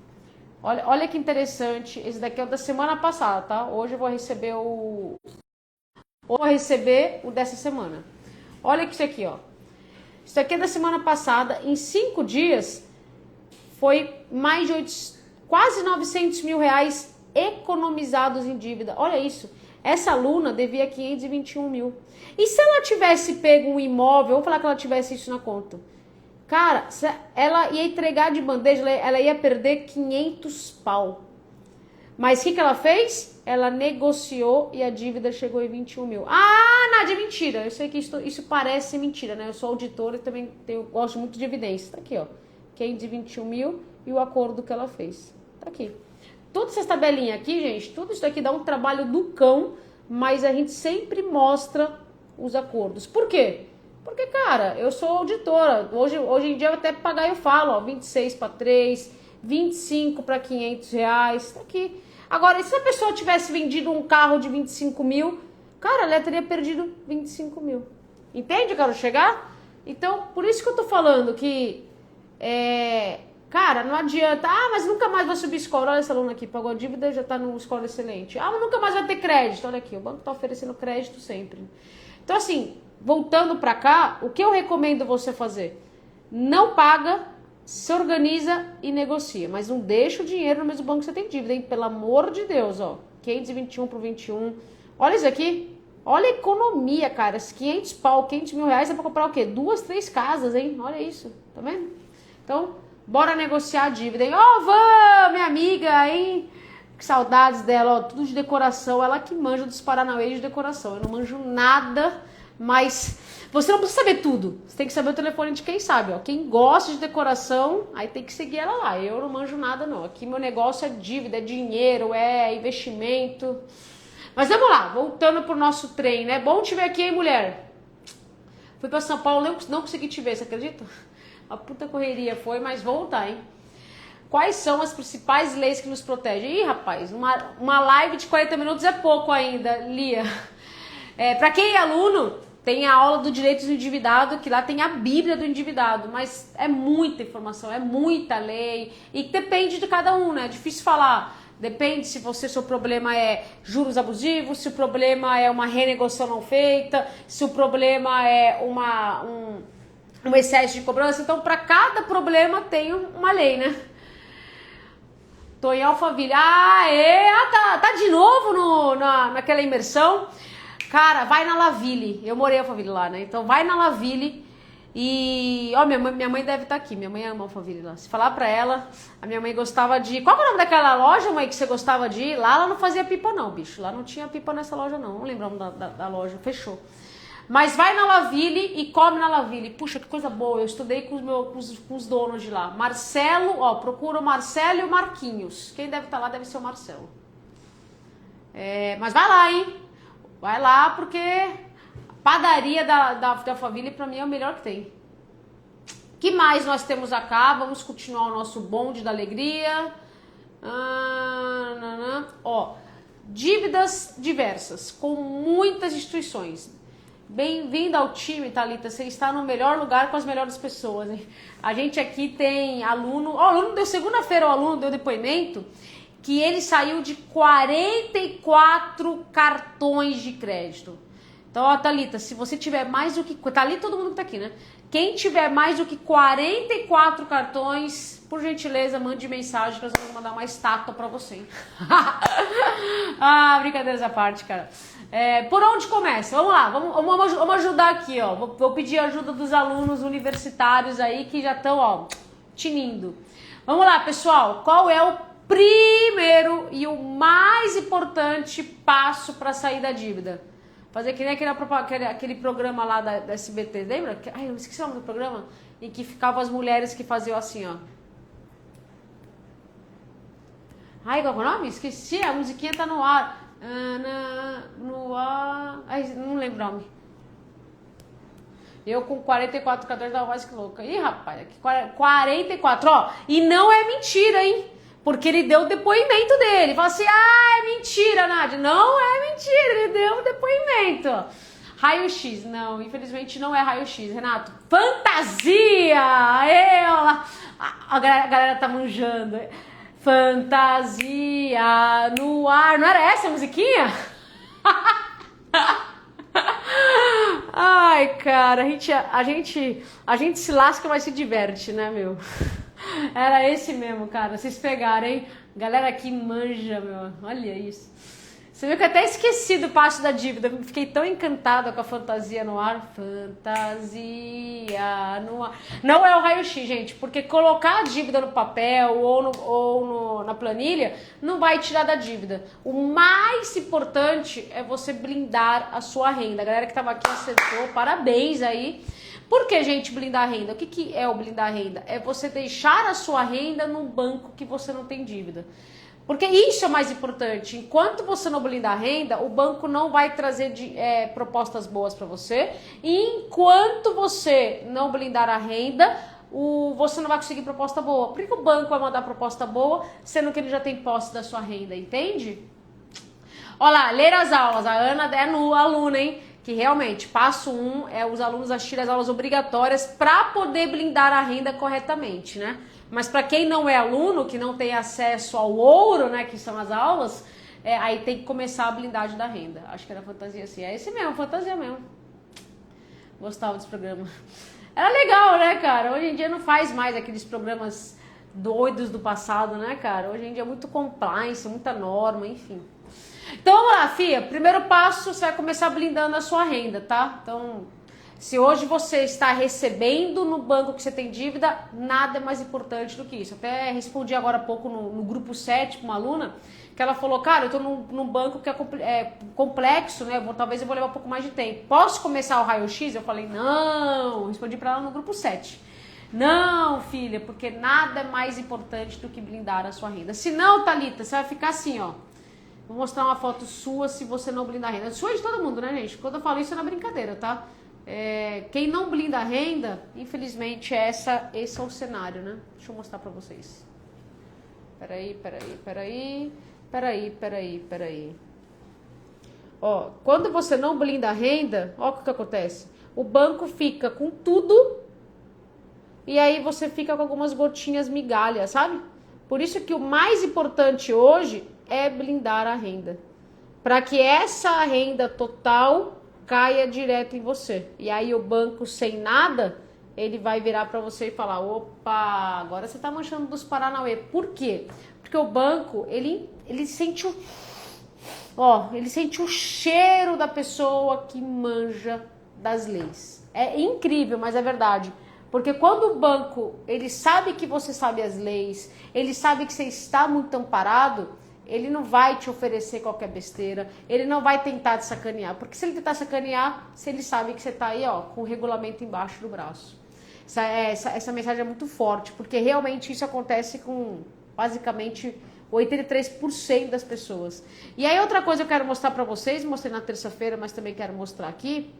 Olha que interessante, esse daqui é o da semana passada, tá? Hoje eu vou receber o dessa semana. Olha isso aqui, ó. Isso aqui é da semana passada, em 5 dias foi mais de quase 900 mil reais economizados em dívida. Olha isso. Essa aluna devia 521 mil. E se ela tivesse pego um imóvel, vamos falar que ela tivesse isso na conta. Cara, ela ia entregar de bandeja, ela ia perder 500 pau. Mas o que ela fez? Ela negociou e a dívida chegou em 21 mil. Ah, Nádia, mentira. Eu sei que isso parece mentira, né? Eu sou auditora e também gosto muito de evidências. Tá aqui, ó. 521 mil e o acordo que ela fez. Tá aqui. Todas essas tabelinhas aqui, gente, tudo isso aqui dá um trabalho do cão, mas a gente sempre mostra os acordos. Por quê? Porque, cara, eu sou auditora. Hoje em dia eu até pagar eu falo, ó, 26 para 3, 25 para 500 reais. Tá aqui. Agora, e se a pessoa tivesse vendido um carro de 25 mil, cara, ela teria perdido 25 mil. Entende? Eu quero chegar? Então, por isso que eu tô falando que, cara, não adianta, mas nunca mais vai subir score. Olha essa aluna aqui, pagou a dívida, já tá no score excelente. Mas nunca mais vai ter crédito. Olha aqui, o banco tá oferecendo crédito sempre. Então, assim, voltando pra cá, o que eu recomendo você fazer? Não paga, se organiza e negocia, mas não deixa o dinheiro no mesmo banco que você tem dívida, hein? Pelo amor de Deus, ó. 521 pro 21. Olha isso aqui. Olha a economia, cara. Esses 500 pau, 500 mil reais dá pra comprar o quê? 2, 3 casas, hein? Olha isso. Tá vendo? Então, bora negociar a dívida, hein? Ó, Van, minha amiga, hein? Que saudades dela, ó. Tudo de decoração. Ela que manja dos Paranauê de decoração. Eu não manjo nada, mas você não precisa saber tudo. Você tem que saber o telefone de quem sabe, ó. Quem gosta de decoração, aí tem que seguir ela lá. Eu não manjo nada, não. Aqui meu negócio é dívida, é dinheiro, é investimento. Mas vamos lá, voltando pro nosso trem, né? Bom te ver aqui, hein, mulher? Fui pra São Paulo, não consegui te ver, você acredita? A puta correria foi, mas vou voltar, hein? Quais são as principais leis que nos protegem? Ih, rapaz, uma live de 40 minutos é pouco ainda, Lia. Pra quem é aluno, tem a aula do direito do endividado, que lá tem a Bíblia do endividado, mas é muita informação, é muita lei, e depende de cada um, né? É difícil falar. Depende se seu problema é juros abusivos, se o problema é uma renegociação não feita, se o problema é um excesso de cobrança. Então, para cada problema tem uma lei, né? Tô em Alphaville. Tá de novo naquela imersão. Cara, vai na Laville. Eu morei em Alphaville lá, né? Então vai na Laville e... Ó, minha mãe deve estar aqui. Minha mãe ama Alphaville lá. Se falar pra ela, a minha mãe gostava de... Qual é o nome daquela loja, mãe, que você gostava de ir? Lá ela não fazia pipa não, bicho. Lá não tinha pipa nessa loja não. Não lembro o nome da loja. Fechou. Mas vai na Laville e come na Laville. Puxa, que coisa boa. Eu estudei com os donos de lá. Marcelo, ó, procura o Marcelo e o Marquinhos. Quem deve estar lá deve ser o Marcelo. Mas vai lá, hein? Vai lá, porque a padaria da Alphaville pra mim é o melhor que tem. Que mais nós temos acá? Vamos continuar o nosso bonde da alegria. Ó, dívidas diversas com muitas instituições. Bem-vinda ao time, Thalita. Você está no melhor lugar com as melhores pessoas, hein? A gente aqui tem aluno... Ó, o aluno deu segunda-feira, o aluno deu depoimento que ele saiu de 44 cartões de crédito. Então, ó, Thalita, se você tiver mais do que... Tá ali todo mundo que tá aqui, né? Quem tiver mais do que 44 cartões, por gentileza, mande mensagem que nós vamos mandar uma estátua pra você. Brincadeiras à parte, cara. Por onde começa? Vamos lá, vamos ajudar aqui, ó. Vou pedir a ajuda dos alunos universitários aí que já estão, ó, tinindo. Vamos lá, pessoal. Qual é o primeiro e o mais importante passo para sair da dívida? Fazer que nem aquele programa lá da SBT, lembra? Eu esqueci o nome do programa. Em que ficavam as mulheres que faziam assim, ó. Qual é o nome? Esqueci, a musiquinha tá no ar. No ar... não lembro o nome. Eu com 44 cartões tava mais que louca. Ih, rapaz, 44, ó. E não é mentira, hein? Porque ele deu o depoimento dele. Fala assim, é mentira, Nádia. Não é mentira, ele deu o depoimento. Raio-X. Não, infelizmente não é raio-X, Renato. Fantasia! A galera tá manjando. Fantasia no ar. Não era essa a musiquinha? Ai, cara, a gente se lasca, mas se diverte, né, meu? Era esse mesmo, cara. Vocês pegaram, hein? Galera aqui manja, meu. Olha isso. Você viu que eu até esqueci do passo da dívida. Fiquei tão encantada com a fantasia no ar. Fantasia no ar. Não é o raio-x, gente, porque colocar a dívida no papel ou na planilha não vai tirar da dívida. O mais importante é você blindar a sua renda. A galera que estava aqui acertou, parabéns aí. Por que, gente, blindar a renda? O que é o blindar a renda? É você deixar a sua renda num banco que você não tem dívida. Porque isso é mais importante. Enquanto você não blindar a renda, o banco não vai trazer propostas boas para você. E enquanto você não blindar a renda, você não vai conseguir proposta boa. Por que o banco vai mandar proposta boa, sendo que ele já tem posse da sua renda, entende? Olha lá, ler as aulas. A Ana é aluna, hein? Que realmente, passo 1 é os alunos assistirem as aulas obrigatórias para poder blindar a renda corretamente, né? Mas para quem não é aluno, que não tem acesso ao ouro, né, que são as aulas, aí tem que começar a blindagem da renda. Acho que era fantasia assim. É esse mesmo, fantasia mesmo. Gostava desse programa. Era legal, né, cara? Hoje em dia não faz mais aqueles programas doidos do passado, né, cara? Hoje em dia é muito compliance, muita norma, enfim. Então vamos lá, Fia. Primeiro passo, você vai começar blindando a sua renda, tá? Então, se hoje você está recebendo no banco que você tem dívida, nada é mais importante do que isso. Até respondi agora há pouco no grupo 7 para uma aluna, que ela falou, cara, eu tô num banco que é complexo, né? Talvez eu vou levar um pouco mais de tempo. Posso começar o raio-x? Eu falei, não. Respondi para ela no grupo 7. Não, filha, porque nada é mais importante do que blindar a sua renda. Se não, Thalita, você vai ficar assim, ó. Vou mostrar uma foto sua se você não blindar a renda. Sua de todo mundo, né, gente? Quando eu falo isso é na brincadeira, tá? Quem não blinda a renda, infelizmente, esse é o cenário, né? Deixa eu mostrar pra vocês. Peraí. Ó, quando você não blinda a renda, ó o que acontece. O banco fica com tudo e aí você fica com algumas gotinhas migalhas, sabe? Por isso que o mais importante hoje é blindar a renda. Para que essa renda total caia direto em você. E aí o banco sem nada, ele vai virar para você e falar, opa, agora você tá manchando dos Paranauê. Por quê? Porque o banco, ele sente ele sente o cheiro da pessoa que manja das leis. É incrível, mas é verdade. Porque quando o banco, ele sabe que você sabe as leis, ele sabe que você está muito amparado, ele não vai te oferecer qualquer besteira, ele não vai tentar te sacanear. Porque se ele tentar sacanear, se ele sabe que você está aí, ó, com o regulamento embaixo do braço. Essa mensagem é muito forte, porque realmente isso acontece com basicamente 83% das pessoas. E aí outra coisa que eu quero mostrar para vocês, mostrei na terça-feira, mas também quero mostrar aqui,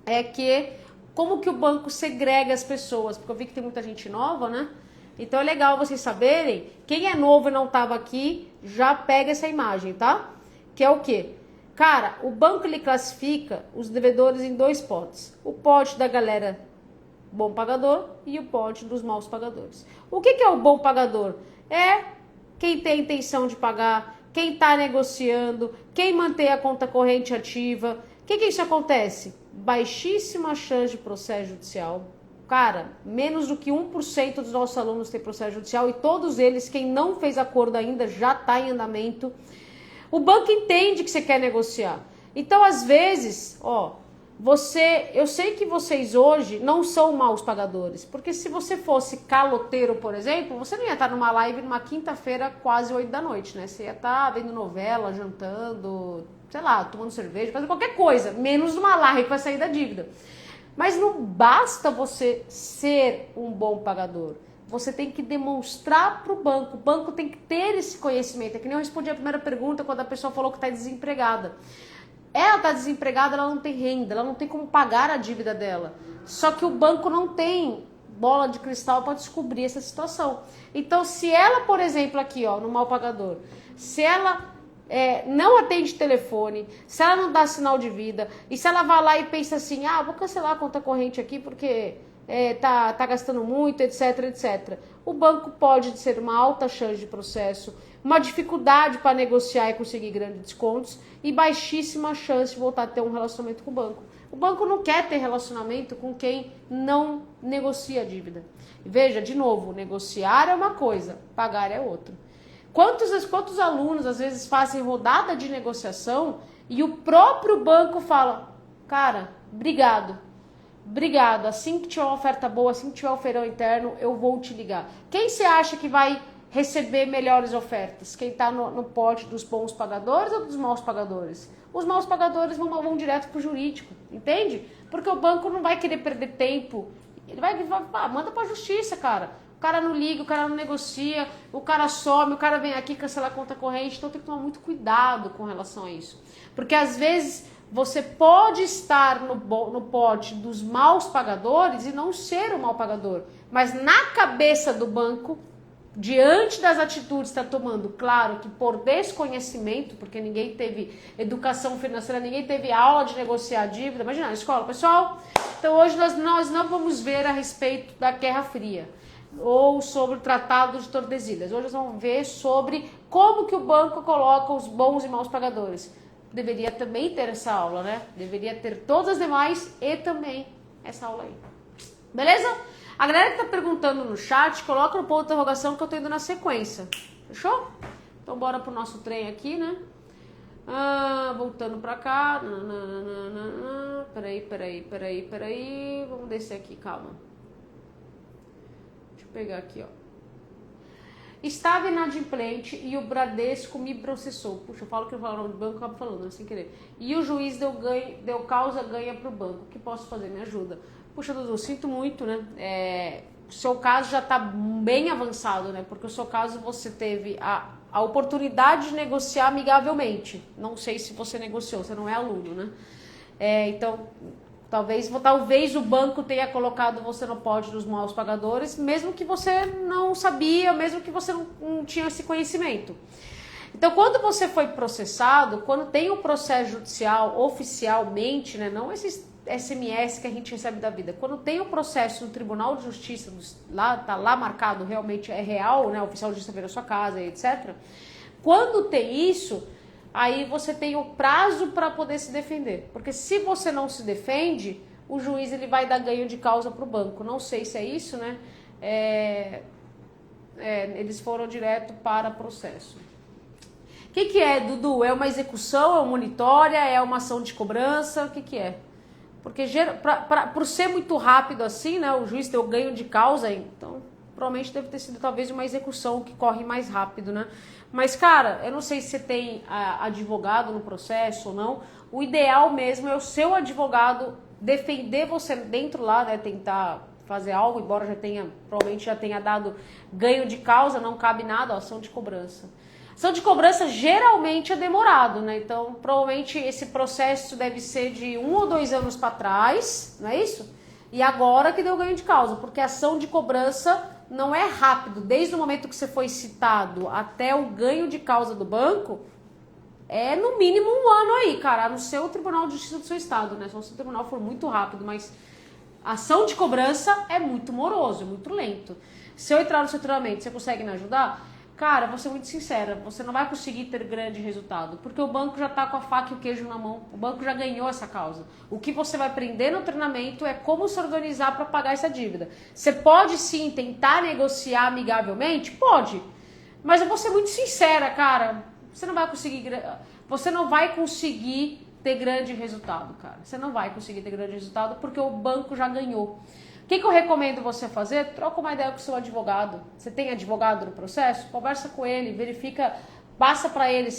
é que como que o banco segrega as pessoas, porque eu vi que tem muita gente nova, né? Então é legal vocês saberem, quem é novo e não estava aqui, já pega essa imagem, tá? Que é o quê? Cara, o banco ele classifica os devedores em 2 potes. O pote da galera bom pagador e o pote dos maus pagadores. O que é o bom pagador? É quem tem intenção de pagar, quem está negociando, quem mantém a conta corrente ativa. O que isso acontece? Baixíssima chance de processo judicial. Cara, menos do que 1% dos nossos alunos tem processo judicial e todos eles, quem não fez acordo ainda, já está em andamento. O banco entende que você quer negociar. Então, às vezes, eu sei que vocês hoje não são maus pagadores, porque se você fosse caloteiro, por exemplo, você não ia estar numa live numa quinta-feira quase 8 da noite, né? Você ia estar vendo novela, jantando, sei lá, tomando cerveja, fazendo qualquer coisa, menos numa live para sair da dívida. Mas não basta você ser um bom pagador. Você tem que demonstrar para o banco tem que ter esse conhecimento. É que nem eu respondi a primeira pergunta quando a pessoa falou que está desempregada. Ela está desempregada, ela não tem renda, ela não tem como pagar a dívida dela. Só que o banco não tem bola de cristal para descobrir essa situação. Então, se ela, por exemplo, aqui, no mal pagador, se ela não atende telefone, se ela não dá sinal de vida, e se ela vai lá e pensa assim, vou cancelar a conta corrente aqui porque tá gastando muito, etc. O banco pode ser uma alta chance de processo, uma dificuldade para negociar e conseguir grandes descontos e baixíssima chance de voltar a ter um relacionamento com o banco. O banco não quer ter relacionamento com quem não negocia a dívida. Veja, de novo, negociar é uma coisa, pagar é outra. Quantos alunos às vezes fazem rodada de negociação e o próprio banco fala, cara, obrigado, assim que tiver uma oferta boa, assim que tiver um feirão interno, eu vou te ligar. Quem você acha que vai receber melhores ofertas? Quem está no pote dos bons pagadores ou dos maus pagadores? Os maus pagadores vão direto pro jurídico, entende? Porque o banco não vai querer perder tempo. Ele vai manda pra justiça, cara. O cara não liga, o cara não negocia, o cara some, o cara vem aqui cancelar a conta corrente. Então tem que tomar muito cuidado com relação a isso. Porque às vezes você pode estar no pote dos maus pagadores e não ser o mau pagador. Mas na cabeça do banco, diante das atitudes que está tomando, claro que por desconhecimento, porque ninguém teve educação financeira, ninguém teve aula de negociar a dívida. Imagina, na escola, pessoal, então hoje nós não vamos ver a respeito da Guerra Fria ou sobre o Tratado de Tordesilhas. Hoje nós vamos ver sobre como que o banco coloca os bons e maus pagadores. Deveria também ter essa aula, né? Deveria ter todas as demais e também essa aula aí. Beleza? A galera que tá perguntando no chat, coloca no ponto de interrogação que eu tô indo na sequência. Fechou? Então bora pro nosso trem aqui, né? Voltando pra cá. Peraí. Vamos descer aqui, calma. Deixa eu pegar aqui, ó. Estava inadimplente e o Bradesco me processou. Puxa, eu falo que eu falo o nome do banco, eu acabo falando, né, sem querer. E o juiz deu causa ganha pro banco. O que posso fazer? Me ajuda. Puxa, Dudu, sinto muito, né? O seu caso já tá bem avançado, né? Porque o seu caso você teve a oportunidade de negociar amigavelmente. Não sei se você negociou, você não é aluno, né? Então, talvez o banco tenha colocado você no pote dos maus pagadores, mesmo que você não sabia, mesmo que você não tinha esse conhecimento. Então, quando você foi processado, quando tem o processo judicial oficialmente, né, não esses SMS que a gente recebe da vida, quando tem o processo no Tribunal de Justiça, tá lá marcado, realmente é real, né, o oficial de justiça veio na sua casa, etc. Quando tem isso, aí você tem o prazo para poder se defender. Porque se você não se defende, o juiz ele vai dar ganho de causa para o banco. Não sei se é isso, né? Eles foram direto para processo. O que é, Dudu? É uma execução, é uma monitória, é uma ação de cobrança? O que é? Porque por ser muito rápido assim, né? O juiz deu ganho de causa, então provavelmente deve ter sido talvez uma execução que corre mais rápido, né? Mas, cara, eu não sei se você tem advogado no processo ou não. O ideal mesmo é o seu advogado defender você dentro lá, né? Tentar fazer algo, embora provavelmente já tenha dado ganho de causa, não cabe nada, ó, ação de cobrança. Ação de cobrança geralmente é demorado, né? Então, provavelmente esse processo deve ser de 1 ou 2 anos para trás, não é isso? E agora que deu ganho de causa, porque a ação de cobrança não é rápido. Desde o momento que você foi citado até o ganho de causa do banco, é no mínimo 1 ano aí, cara, no seu Tribunal de Justiça do seu estado, né? Só se o tribunal for muito rápido, mas a ação de cobrança é muito moroso, é muito lento. Se eu entrar no seu treinamento, você consegue me ajudar? Cara, vou ser muito sincera, você não vai conseguir ter grande resultado, porque o banco já tá com a faca e o queijo na mão, o banco já ganhou essa causa. O que você vai aprender no treinamento é como se organizar para pagar essa dívida. Você pode sim tentar negociar amigavelmente? Pode, mas eu vou ser muito sincera, cara, você não vai conseguir ter grande resultado, cara. Você não vai conseguir ter grande resultado porque o banco já ganhou. O que eu recomendo você fazer? Troca uma ideia com o seu advogado. Você tem advogado no processo? Conversa com ele, verifica, passa para ele,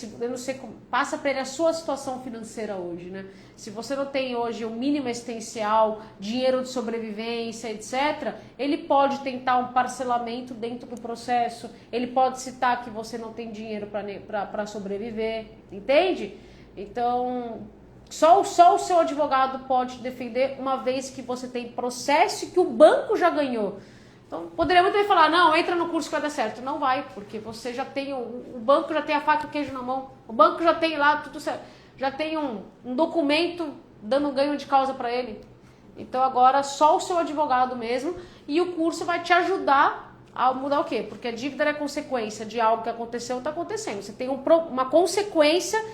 passa para ele a sua situação financeira hoje, né? Se você não tem hoje o mínimo existencial, dinheiro de sobrevivência, etc., ele pode tentar um parcelamento dentro do processo, ele pode citar que você não tem dinheiro para sobreviver, entende? Então, só o seu advogado pode defender uma vez que você tem processo e que o banco já ganhou. Então, poderia muito bem falar, não, entra no curso que vai dar certo. Não vai, porque você já tem, o banco já tem a faca e o queijo na mão. O banco já tem lá tudo certo. Já tem um documento dando ganho de causa para ele. Então, agora, só o seu advogado mesmo. E o curso vai te ajudar a mudar o quê? Porque a dívida é consequência de algo que aconteceu ou está acontecendo. Você tem uma consequência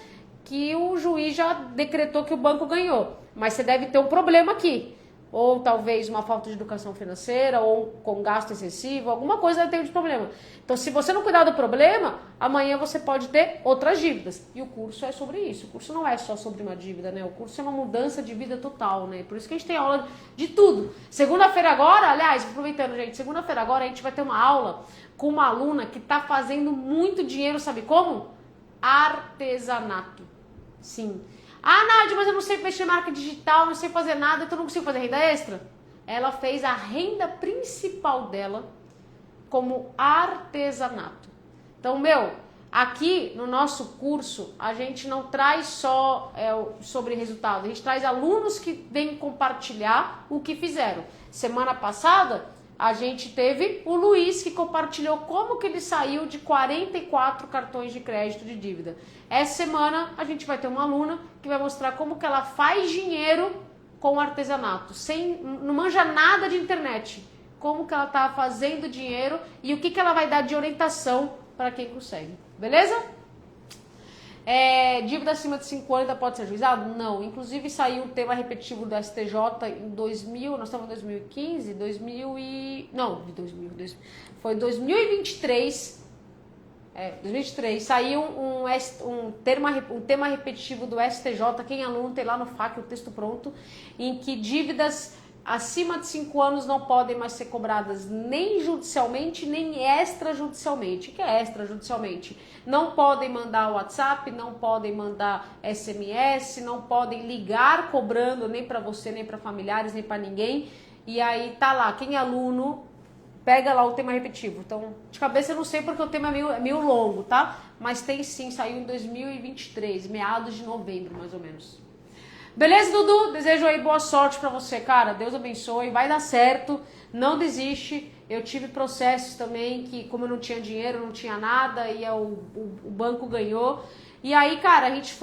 que o juiz já decretou que o banco ganhou. Mas você deve ter um problema aqui. ou talvez uma falta de educação financeira, ou com gasto excessivo, alguma coisa ela tem de problema. Então, se você não cuidar do problema, amanhã você pode ter outras dívidas. E o curso é sobre isso. O curso não é só sobre uma dívida, né? O curso é uma mudança de vida total, né? Por isso que a gente tem aula de tudo. Segunda-feira agora, aliás, aproveitando, gente, segunda-feira agora a gente vai ter uma aula com uma aluna que tá fazendo muito dinheiro, sabe como? Artesanato. Sim. Ah, Nádia, mas eu não sei mexer em marca digital, não sei fazer nada, então eu não consigo fazer renda extra. Ela fez a renda principal dela como artesanato. Então, aqui no nosso curso, a gente não traz só sobre resultado, a gente traz alunos que vêm compartilhar o que fizeram. Semana passada, a gente teve o Luiz que compartilhou como que ele saiu de 44 cartões de crédito de dívida. Essa semana a gente vai ter uma aluna que vai mostrar como que ela faz dinheiro com artesanato, não manja nada de internet, como que ela tá fazendo dinheiro e o que que ela vai dar de orientação para quem consegue, beleza? Dívida acima de 5 anos ainda pode ser ajuizado? Não. Inclusive saiu um tema repetitivo do STJ em 2000, nós estamos em 2015, foi 2023, 2023, saiu um tema repetitivo do STJ, quem é aluno tem lá no FAQ o texto pronto, em que dívidas acima de 5 anos não podem mais ser cobradas nem judicialmente, nem extrajudicialmente. O que é extrajudicialmente? Não podem mandar WhatsApp, não podem mandar SMS, não podem ligar cobrando nem para você, nem para familiares, nem para ninguém. E aí tá lá, quem é aluno, pega lá o tema repetitivo. Então, de cabeça eu não sei porque o tema é meio longo, tá? Mas tem sim, saiu em 2023, meados de novembro, mais ou menos. Beleza, Dudu? Desejo aí boa sorte pra você, cara. Deus abençoe, vai dar certo, não desiste. Eu tive processos também que, como eu não tinha dinheiro, não tinha nada, e o banco ganhou. E aí, cara, a gente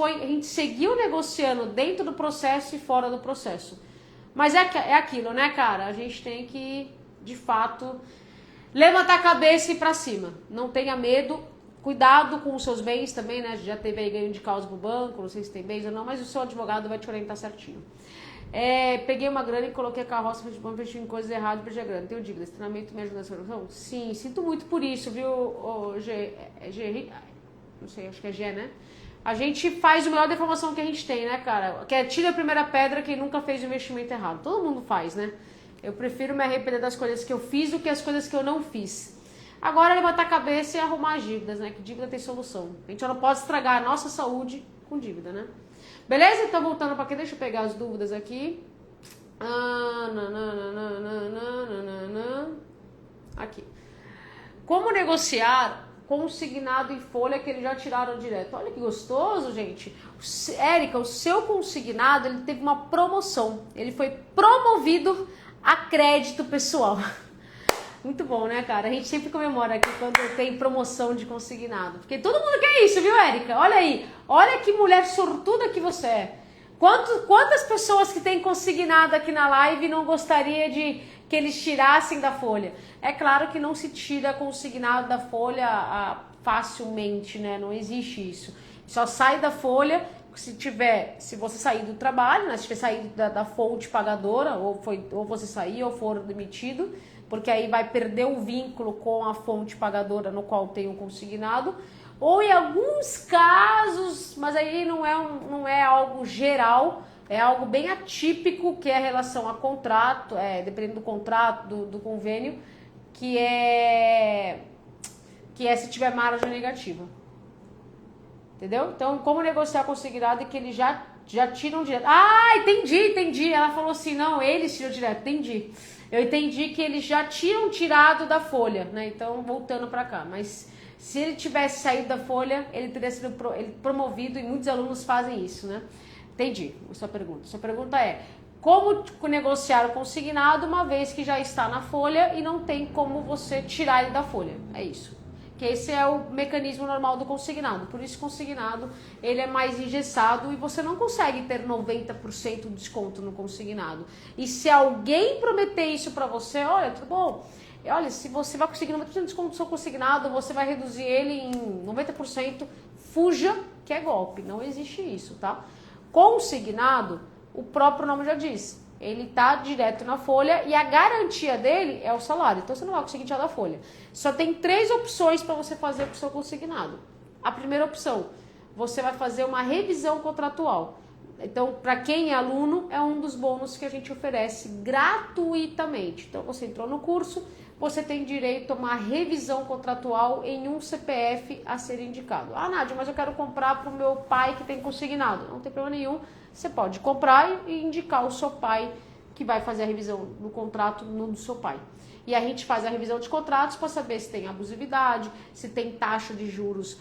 seguiu negociando dentro do processo e fora do processo. Mas é aquilo, né, cara? A gente tem que, de fato, levantar a cabeça e ir pra cima. Não tenha medo. Cuidado com os seus bens também, né? Já teve aí ganho de causa pro banco, não sei se tem bens ou não, mas o seu advogado vai te orientar certinho. Peguei uma grana e coloquei a carroça de banco, investi em coisas erradas, perdi a grana. Tenho dívida, esse treinamento me ajuda na solução? Sim, sinto muito por isso, viu, não sei, acho que é G, né? A gente faz o melhor da informação que a gente tem, né, cara? Que é tira a primeira pedra quem nunca fez o investimento errado. Todo mundo faz, né? Eu prefiro me arrepender das coisas que eu fiz do que as coisas que eu não fiz. Agora levantar a cabeça e arrumar as dívidas, né? Que dívida tem solução. A gente não pode estragar a nossa saúde com dívida, né? Beleza? Então voltando para aqui, deixa eu pegar as dúvidas aqui. Aqui. Como negociar consignado em folha que eles já tiraram direto? Olha que gostoso, gente. Érica, o seu consignado, ele teve uma promoção. Ele foi promovido a crédito pessoal. Muito bom, né, cara? A gente sempre comemora aqui quando tem promoção de consignado. Porque todo mundo quer isso, viu, Érica? Olha aí. Olha que mulher sortuda que você é. Quantas pessoas que têm consignado aqui na live não gostaria de que eles tirassem da folha? É claro que não se tira consignado da folha facilmente, né? Não existe isso. Só sai da folha se você sair do trabalho, né? Se tiver saído da fonte pagadora, ou você sair ou for demitido, porque aí vai perder o vínculo com a fonte pagadora no qual tem o consignado, ou em alguns casos, mas aí não é algo geral, é algo bem atípico, que é a relação a contrato, dependendo do contrato, do convênio, que é se tiver margem negativa. Entendeu? Então, como negociar consignado é que eles já tiram direto. Ah, entendi. Ela falou assim, não, eles tiram direto, entendi. Eu entendi que eles já tinham tirado da folha, né? Então, voltando para cá. Mas se ele tivesse saído da folha, ele teria sido promovido e muitos alunos fazem isso, né? Entendi a sua pergunta. Sua pergunta é, como negociar o consignado uma vez que já está na folha e não tem como você tirar ele da folha? É isso. Que esse é o mecanismo normal do consignado. Por isso, consignado, ele é mais engessado e você não consegue ter 90% de desconto no consignado. E se alguém prometer isso pra você, olha, tudo bom, olha, se você vai conseguir 90% de desconto no seu consignado, você vai reduzir ele em 90%, fuja, que é golpe. Não existe isso, tá? Consignado, o próprio nome já diz. ele tá direto na folha e a garantia dele é o salário. Então você não vai conseguir tirar da folha. Só tem 3 opções para você fazer para o seu consignado. A primeira opção, você vai fazer uma revisão contratual. Então, para quem é aluno, é um dos bônus que a gente oferece gratuitamente. Então, você entrou no curso, você tem direito a uma revisão contratual em um CPF a ser indicado. Ah, Nádia, mas eu quero comprar para o meu pai que tem consignado. Não tem problema nenhum, você pode comprar e indicar o seu pai que vai fazer a revisão do contrato no do seu pai. E a gente faz a revisão de contratos para saber se tem abusividade, se tem taxa de juros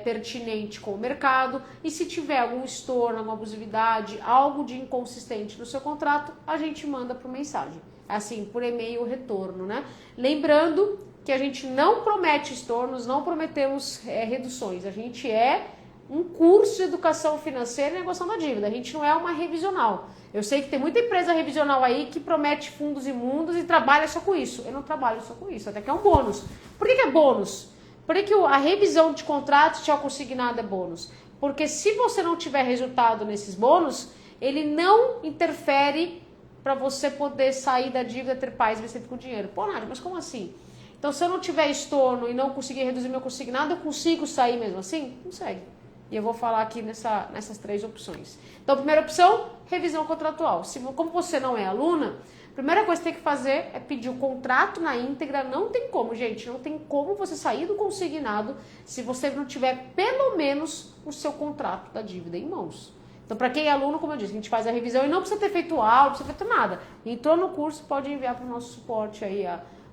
pertinente com o mercado e se tiver algum estorno, alguma abusividade, algo de inconsistente no seu contrato, a gente manda por mensagem, assim, por e-mail retorno, né? Lembrando que a gente não promete estornos, não prometemos reduções, a gente é um curso de educação financeira e negociação da dívida, a gente não é uma revisional. Eu sei que tem muita empresa revisional aí que promete fundos imundos e trabalha só com isso. Eu não trabalho só com isso, até que é um bônus. Por que é bônus? Por que a revisão de contratos de consignado é bônus? Porque se você não tiver resultado nesses bônus, ele não interfere para você poder sair da dívida, ter paz e receber com dinheiro. Pô, Nádia, mas como assim? Então, se eu não tiver estorno e não conseguir reduzir meu consignado, eu consigo sair mesmo assim? Consegue. E eu vou falar aqui nessas 3 opções. Então, a primeira opção, revisão contratual. Como você não é aluna, a primeira coisa que você tem que fazer é pedir o contrato na íntegra. Não tem como, gente, não tem como você sair do consignado se você não tiver pelo menos o seu contrato da dívida em mãos. Então, para quem é aluno, como eu disse, a gente faz a revisão e não precisa ter feito aula, não precisa ter feito nada. Entrou no curso, pode enviar para o nosso suporte aí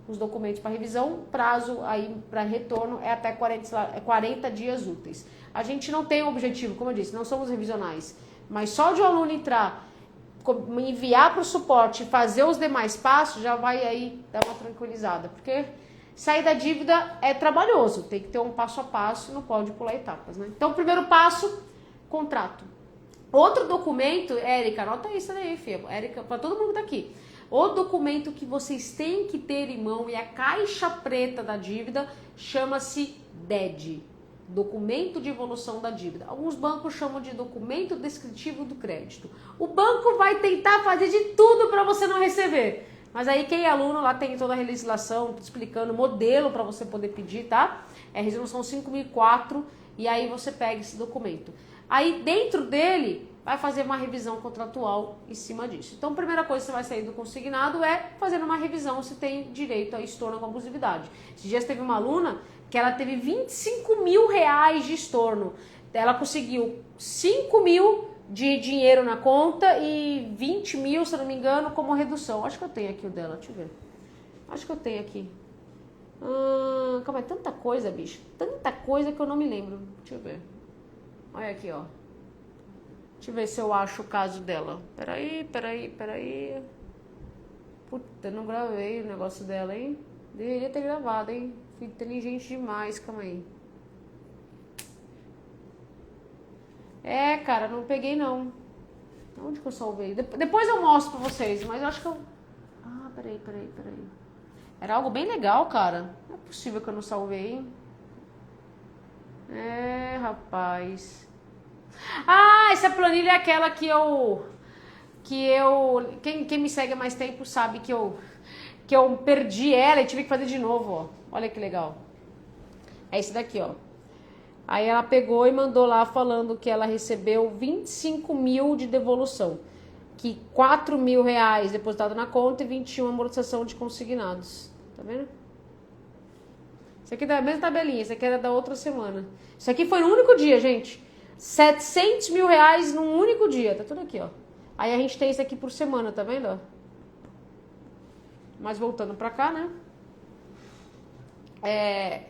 os documentos para revisão. O prazo aí para retorno é até 40 dias úteis. A gente não tem o objetivo, como eu disse, não somos revisionais, mas só de o aluno entrar, enviar para o suporte e fazer os demais passos, já vai aí dar uma tranquilizada, porque sair da dívida é trabalhoso, tem que ter um passo a passo, não pode pular etapas, né? Então, o primeiro passo, contrato. Outro documento, Érica, anota isso aí, filha, Érica, para todo mundo que tá aqui. O documento que vocês têm que ter em mão e a caixa preta da dívida chama-se DED. Documento de evolução da dívida. Alguns bancos chamam de documento descritivo do crédito. O banco vai tentar fazer de tudo para você não receber. Mas aí quem é aluno lá tem toda a legislação explicando o modelo para você poder pedir, tá? É a resolução 5004 e aí você pega esse documento. Aí dentro dele vai fazer uma revisão contratual em cima disso. Então a primeira coisa que você vai sair do consignado é fazendo uma revisão se tem direito a estorno com abusividade. Esses dias teve uma aluna que ela teve 25 mil reais de estorno. Ela conseguiu 5 mil de dinheiro na conta e 20 mil, se eu não me engano, como redução. Acho que eu tenho aqui o dela, deixa eu ver. Acho que eu tenho aqui. Calma, é tanta coisa, bicho. Tanta coisa que eu não me lembro. Deixa eu ver. Olha aqui, ó. Deixa eu ver se eu acho o caso dela. Peraí. Puta, não gravei o negócio dela, hein? Deveria ter gravado, hein? Fui inteligente demais, calma aí. Cara, não peguei não. Onde que eu salvei? Depois eu mostro pra vocês, mas eu acho que eu... peraí. Era algo bem legal, cara. Não é possível que eu não salvei, hein? Rapaz. Essa planilha é aquela que eu... Quem me segue há mais tempo sabe que eu perdi ela e tive que fazer de novo, ó. Olha que legal. É esse daqui, ó. Aí ela pegou e mandou lá falando que ela recebeu 25 mil de devolução. Que 4 mil reais depositado na conta e 21 amortização de consignados. Tá vendo? Isso aqui é da mesma tabelinha, isso aqui era da outra semana. Isso aqui foi no único dia, gente. 700 mil reais num único dia. Tá tudo aqui, ó. Aí a gente tem isso aqui por semana, tá vendo, ó? Mas voltando pra cá, né?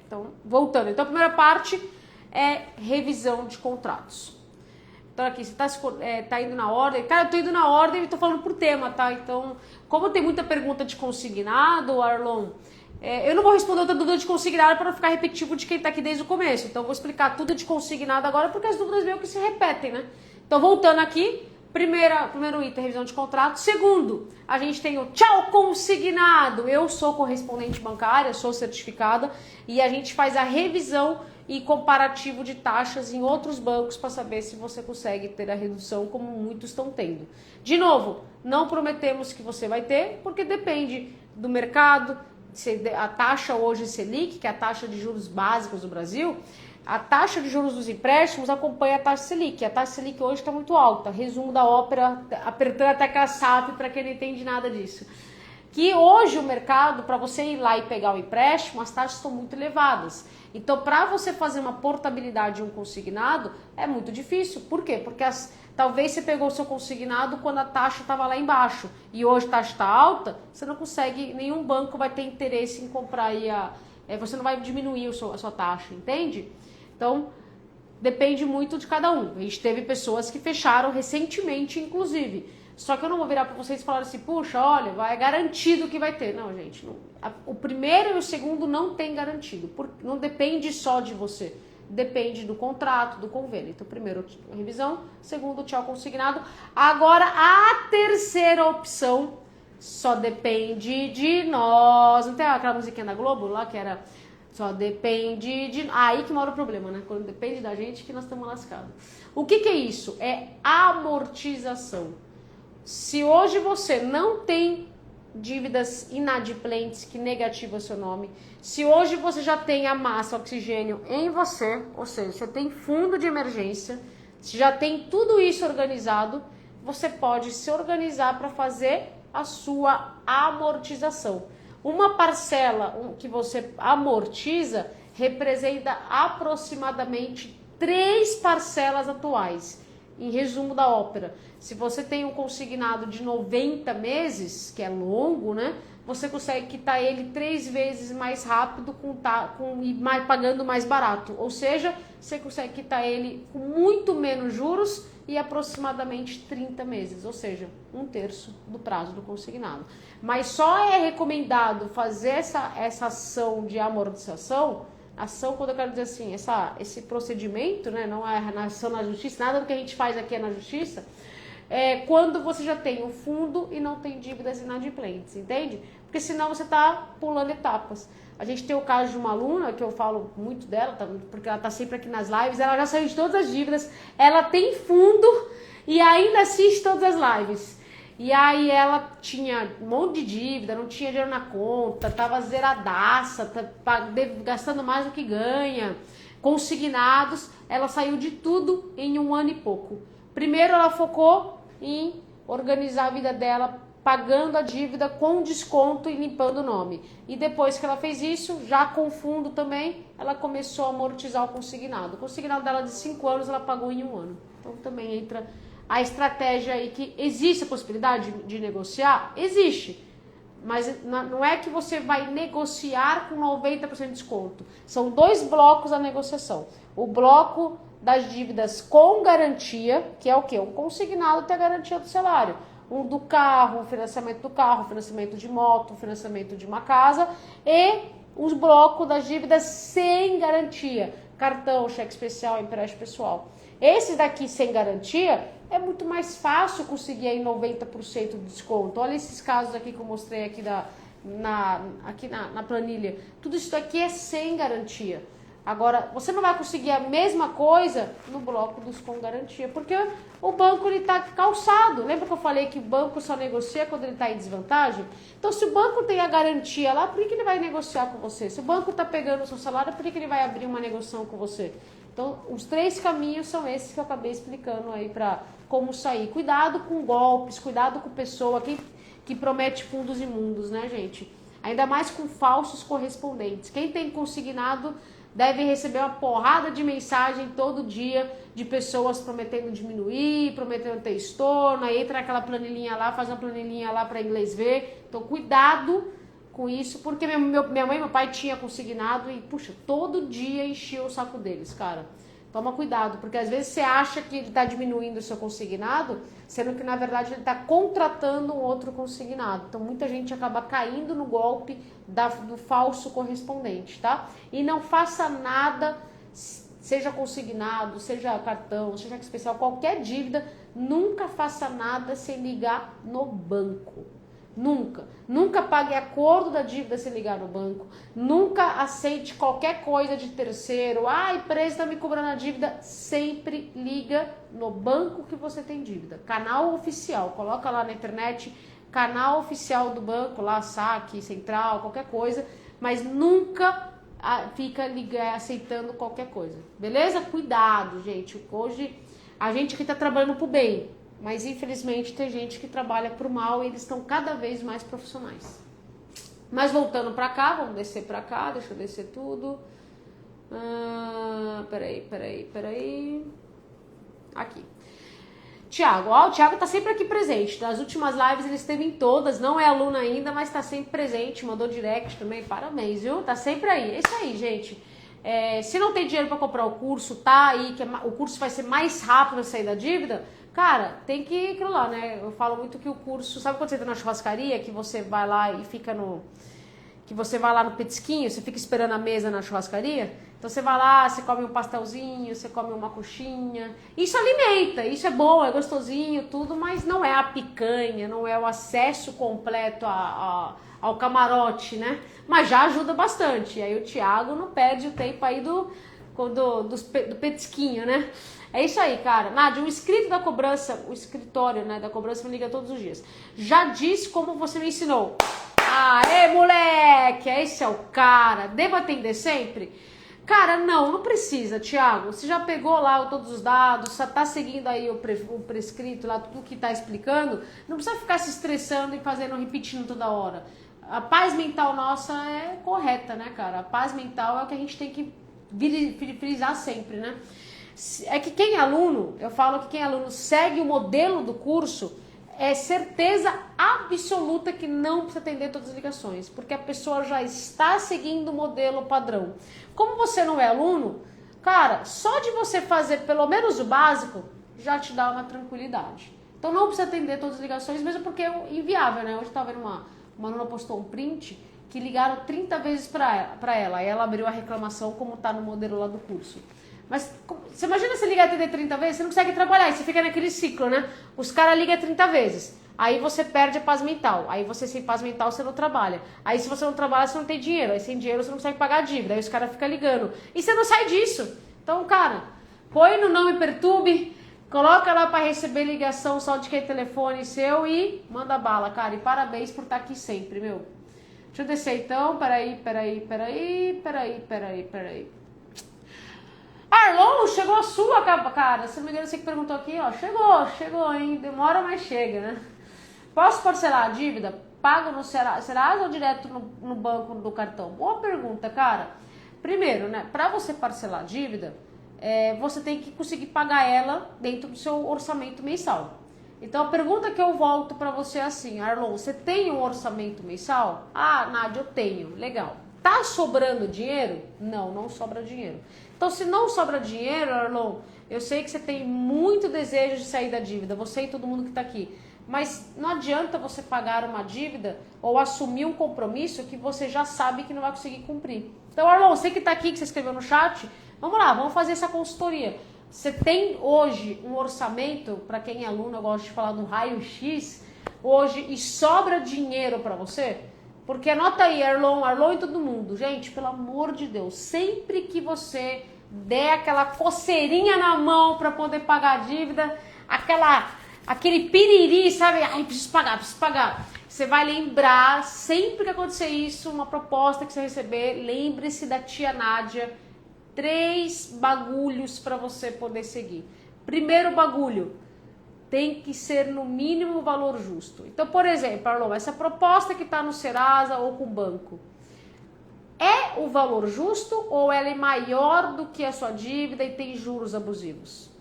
Então, voltando. Então, a primeira parte é revisão de contratos. Então, aqui, você tá indo na ordem. Cara, eu tô indo na ordem e tô falando por tema, tá? Então, como tem muita pergunta de consignado, Arlon, eu não vou responder outra dúvida de consignado para não ficar repetitivo de quem tá aqui desde o começo. Então, eu vou explicar tudo de consignado agora, porque as dúvidas meio que se repetem, né? Então, voltando aqui, primeiro item, revisão de contrato. Segundo, a gente tem o tchau consignado. Eu sou correspondente bancária, sou certificada e a gente faz a revisão e comparativo de taxas em outros bancos para saber se você consegue ter a redução como muitos estão tendo. De novo, não prometemos que você vai ter, porque depende do mercado. A taxa hoje Selic, que é a taxa de juros básicos do Brasil, a taxa de juros dos empréstimos acompanha a taxa Selic. A taxa Selic hoje está muito alta. Resumo da ópera, apertando até aquela SAP para quem não entende nada disso. Que hoje o mercado, para você ir lá e pegar o empréstimo, as taxas estão muito elevadas. Então, para você fazer uma portabilidade de um consignado, é muito difícil. Por quê? Porque talvez você pegou o seu consignado quando a taxa estava lá embaixo e hoje a taxa está alta, você não consegue, nenhum banco vai ter interesse em comprar aí você não vai diminuir a sua taxa, entende? Então, depende muito de cada um. A gente teve pessoas que fecharam recentemente, inclusive. Só que eu não vou virar para vocês e falar assim, puxa, olha, é garantido que vai ter. Não, gente, não. O primeiro e o segundo não tem garantido. Não depende só de você. Depende do contrato, do convênio. Então, primeiro, revisão. Segundo, tchau consignado. Agora, a terceira opção só depende de nós. Não tem aquela musiquinha da Globo lá que era... Só depende de... Aí que mora o problema, né? Quando depende da gente que nós estamos lascados. O que é isso? É amortização. Se hoje você não tem dívidas inadimplentes que negativam seu nome, se hoje você já tem a massa oxigênio em você, ou seja, você tem fundo de emergência, se já tem tudo isso organizado, você pode se organizar para fazer a sua amortização. Uma parcela que você amortiza representa aproximadamente 3 parcelas atuais. Em resumo da ópera, se você tem um consignado de 90 meses, que é longo, né? Você consegue quitar ele 3 vezes mais rápido e pagando mais barato. Ou seja, você consegue quitar ele com muito menos juros e aproximadamente 30 meses, ou seja, 1/3 do prazo do consignado. Mas só é recomendado fazer essa ação de amortização, ação quando eu quero dizer assim, esse procedimento, né, não é ação na justiça, nada do que a gente faz aqui é na justiça, quando você já tem o fundo e não tem dívidas inadimplentes, entende? Porque senão você está pulando etapas. A gente tem o caso de uma aluna, que eu falo muito dela, porque ela está sempre aqui nas lives, ela já saiu de todas as dívidas, ela tem fundo e ainda assiste todas as lives. E aí ela tinha um monte de dívida, não tinha dinheiro na conta, tava zeradaça, gastando mais do que ganha, consignados, ela saiu de tudo em 1 ano e pouco. Primeiro ela focou em organizar a vida dela, pagando a dívida com desconto e limpando o nome. E depois que ela fez isso, já com fundo também, ela começou a amortizar o consignado. O consignado dela de 5 anos, ela pagou em 1 ano. Então também entra a estratégia aí que existe a possibilidade de negociar? Existe. Mas não é que você vai negociar com 90% de desconto. São 2 blocos a negociação. O bloco das dívidas com garantia, que é o quê? Um consignado tem a garantia do salário. Um do carro, financiamento do carro, financiamento de moto, financiamento de uma casa. E os blocos das dívidas sem garantia. Cartão, cheque especial, empréstimo pessoal. Esse daqui sem garantia é muito mais fácil conseguir aí 90% de desconto. Olha esses casos aqui que eu mostrei aqui na planilha. Tudo isso daqui é sem garantia. Agora, você não vai conseguir a mesma coisa no bloco dos com garantia, porque o banco está calçado. Lembra que eu falei que o banco só negocia quando ele está em desvantagem? Então, se o banco tem a garantia lá, por que ele vai negociar com você? Se o banco está pegando o seu salário, por que ele vai abrir uma negociação com você? Então, os 3 caminhos são esses que eu acabei explicando aí para como sair. Cuidado com golpes, cuidado com pessoa que promete fundos imundos, né, gente? Ainda mais com falsos correspondentes. Quem tem consignado deve receber uma porrada de mensagem todo dia de pessoas prometendo diminuir, prometendo ter estorno, aí entra aquela planilhinha lá, faz uma planilhinha lá para inglês ver. Então, cuidado com isso, porque minha mãe e meu pai tinham consignado e, puxa, todo dia enchia o saco deles, cara. Toma cuidado, porque às vezes você acha que ele está diminuindo o seu consignado, sendo que na verdade ele está contratando um outro consignado. Então muita gente acaba caindo no golpe do falso correspondente, tá? E não faça nada, seja consignado, seja cartão, seja especial, qualquer dívida, nunca faça nada sem ligar no banco. Nunca. Nunca pague acordo da dívida se ligar no banco. Nunca aceite qualquer coisa de terceiro. A empresa está me cobrando a dívida. Sempre liga no banco que você tem dívida. Canal oficial. Coloca lá na internet, canal oficial do banco, lá, saque, central, qualquer coisa. Mas nunca fica aceitando qualquer coisa. Beleza? Cuidado, gente. Hoje a gente aqui está trabalhando pro bem. Mas infelizmente tem gente que trabalha pro mal e eles estão cada vez mais profissionais. Mas voltando pra cá, vamos descer pra cá, deixa eu descer tudo. Peraí. Aqui. Tiago, o Tiago tá sempre aqui presente. Das últimas lives ele esteve em todas, não é aluno ainda, mas tá sempre presente, mandou direct também, parabéns, viu? Tá sempre aí, é isso aí, gente. Se não tem dinheiro pra comprar o curso, tá aí, que o curso vai ser mais rápido a sair da dívida, cara, tem que aquilo lá, né? Eu falo muito que o curso, sabe quando você entra na churrascaria, que você vai lá e fica que você vai lá no petisquinho, você fica esperando a mesa na churrascaria? Então você vai lá, você come um pastelzinho, você come uma coxinha. Isso alimenta, isso é bom, é gostosinho, tudo, mas não é a picanha, não é o acesso completo ao camarote, né? Mas já ajuda bastante. E aí o Thiago não perde o tempo aí do petisquinho, né? É isso aí, cara. Nádia, o inscrito da cobrança, o escritório, né, da cobrança me liga todos os dias. Já disse como você me ensinou. Aê, moleque! Esse é o cara. Devo atender sempre? Cara, não precisa, Thiago. Você já pegou lá todos os dados, já tá seguindo aí o prescrito lá, tudo que tá explicando. Não precisa ficar se estressando e repetindo toda hora. A paz mental nossa é correta, né, cara? A paz mental é o que a gente tem que frisar sempre, né? É que quem é aluno, eu falo que quem é aluno segue o modelo do curso, é certeza absoluta que não precisa atender todas as ligações, porque a pessoa já está seguindo o modelo padrão. Como você não é aluno, cara, só de você fazer pelo menos o básico, já te dá uma tranquilidade. Então não precisa atender todas as ligações, mesmo porque é inviável, né? Hoje eu estava vendo uma aluna postou um print que ligaram 30 vezes para ela, aí ela abriu a reclamação como tá no modelo lá do curso. Mas você imagina você ligar e atender 30 vezes, você não consegue trabalhar, aí você fica naquele ciclo, né? Os caras ligam 30 vezes, aí você perde a paz mental, aí você sem paz mental você não trabalha, aí se você não trabalha você não tem dinheiro, aí sem dinheiro você não consegue pagar a dívida, aí os caras ficam ligando, e você não sai disso. Então, cara, põe no Não Me Perturbe, coloca lá para receber ligação só de quem telefone seu e manda bala, cara, e parabéns por estar aqui sempre, meu. Deixa eu descer então, peraí. Arlon, chegou a sua, cara. Se não me engano, você que perguntou aqui, ó. Chegou, hein? Demora, mas chega, né? Posso parcelar a dívida? Pago no Serasa ou direto no banco do cartão? Boa pergunta, cara. Primeiro, né? Pra você parcelar a dívida, você tem que conseguir pagar ela dentro do seu orçamento mensal. Então, a pergunta que eu volto pra você é assim, Arlon, você tem um orçamento mensal? Ah, Nádia, eu tenho. Legal. Tá sobrando dinheiro? Não sobra dinheiro. Então, se não sobra dinheiro, Arlon, eu sei que você tem muito desejo de sair da dívida, você e todo mundo que tá aqui. Mas não adianta você pagar uma dívida ou assumir um compromisso que você já sabe que não vai conseguir cumprir. Então, Arlon, você que tá aqui, que você escreveu no chat, vamos lá, vamos fazer essa consultoria. Você tem hoje um orçamento, para quem é aluno, eu gosto de falar do raio-x, hoje, e sobra dinheiro para você? Porque anota aí, Arlon e todo mundo. Gente, pelo amor de Deus, sempre que você der aquela coceirinha na mão para poder pagar a dívida, aquele piriri, sabe? Ai, preciso pagar. Você vai lembrar, sempre que acontecer isso, uma proposta que você receber, lembre-se da tia Nádia, 3 bagulhos para você poder seguir. Primeiro bagulho, tem que ser no mínimo valor justo. Então, por exemplo, Arlon, essa proposta que está no Serasa ou com o banco, é o valor justo ou ela é maior do que a sua dívida e tem juros abusivos?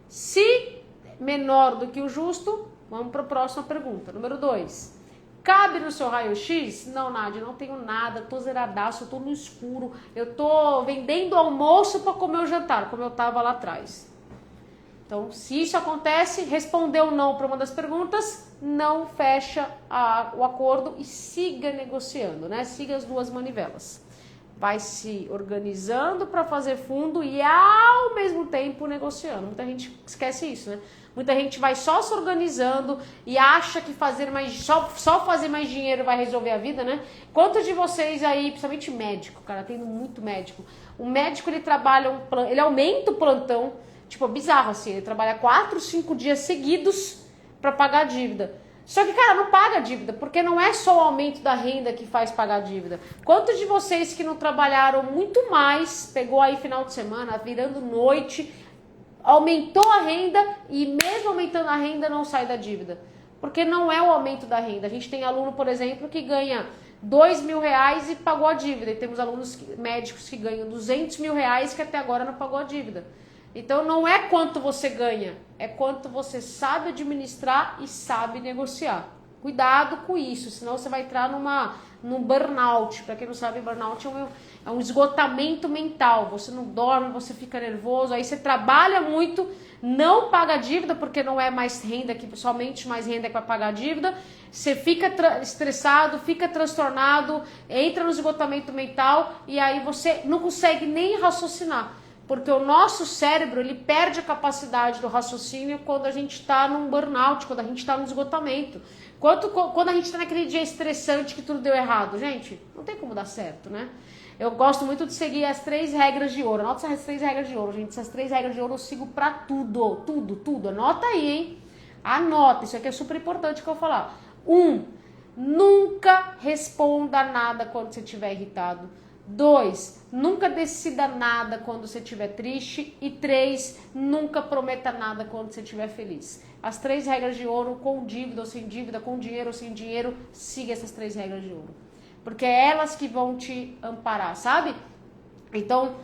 Se menor do que o justo, vamos para a próxima pergunta. Número 2. Cabe no seu raio-x? Não, Nádia, não tenho nada, tô zeradaço, eu tô no escuro, eu tô vendendo almoço para comer o jantar, como eu tava lá atrás. Então, se isso acontece, respondeu não para uma das perguntas, não fecha o acordo e siga negociando, né? Siga as duas manivelas. vai se organizando para fazer fundo e ao mesmo tempo negociando. Muita gente esquece isso, né? Muita gente vai só se organizando e acha que fazer mais, só fazer mais dinheiro vai resolver a vida, né? Quantos de vocês aí, principalmente médico, cara, tendo muito médico. O médico, ele trabalha, ele aumenta o plantão, tipo, bizarro assim, ele trabalha 4, 5 dias seguidos para pagar a dívida. Só que, cara, não paga a dívida, porque não é só o aumento da renda que faz pagar a dívida. Quantos de vocês que não trabalharam muito mais, pegou aí final de semana, virando noite, aumentou a renda e mesmo aumentando a renda não sai da dívida? Porque não é o aumento da renda. A gente tem aluno, por exemplo, que ganha R$2.000 e pagou a dívida. E temos alunos médicos que ganham R$200.000 que até agora não pagou a dívida. Então não é quanto você ganha, é quanto você sabe administrar e sabe negociar. Cuidado com isso, senão você vai entrar num burnout. Para quem não sabe, burnout é um esgotamento mental. Você não dorme, você fica nervoso, aí você trabalha muito, não paga a dívida porque não é mais renda, somente mais renda que vai pagar a dívida. Você fica estressado, fica transtornado, entra no esgotamento mental e aí você não consegue nem raciocinar. Porque o nosso cérebro, ele perde a capacidade do raciocínio quando a gente está num burnout, quando a gente está no esgotamento. Quando a gente está naquele dia estressante que tudo deu errado. Gente, não tem como dar certo, né? Eu gosto muito de seguir as 3 regras de ouro. Anota essas 3 regras de ouro, gente. Essas 3 regras de ouro eu sigo pra tudo, tudo. Anota aí, hein? Anota, isso aqui é super importante que eu vou falar. 1, nunca responda nada quando você estiver irritado. 2, nunca decida nada quando você estiver triste. E 3, nunca prometa nada quando você estiver feliz. As 3 regras de ouro, com dívida ou sem dívida, com dinheiro ou sem dinheiro, siga essas 3 regras de ouro. Porque é elas que vão te amparar, sabe? Então,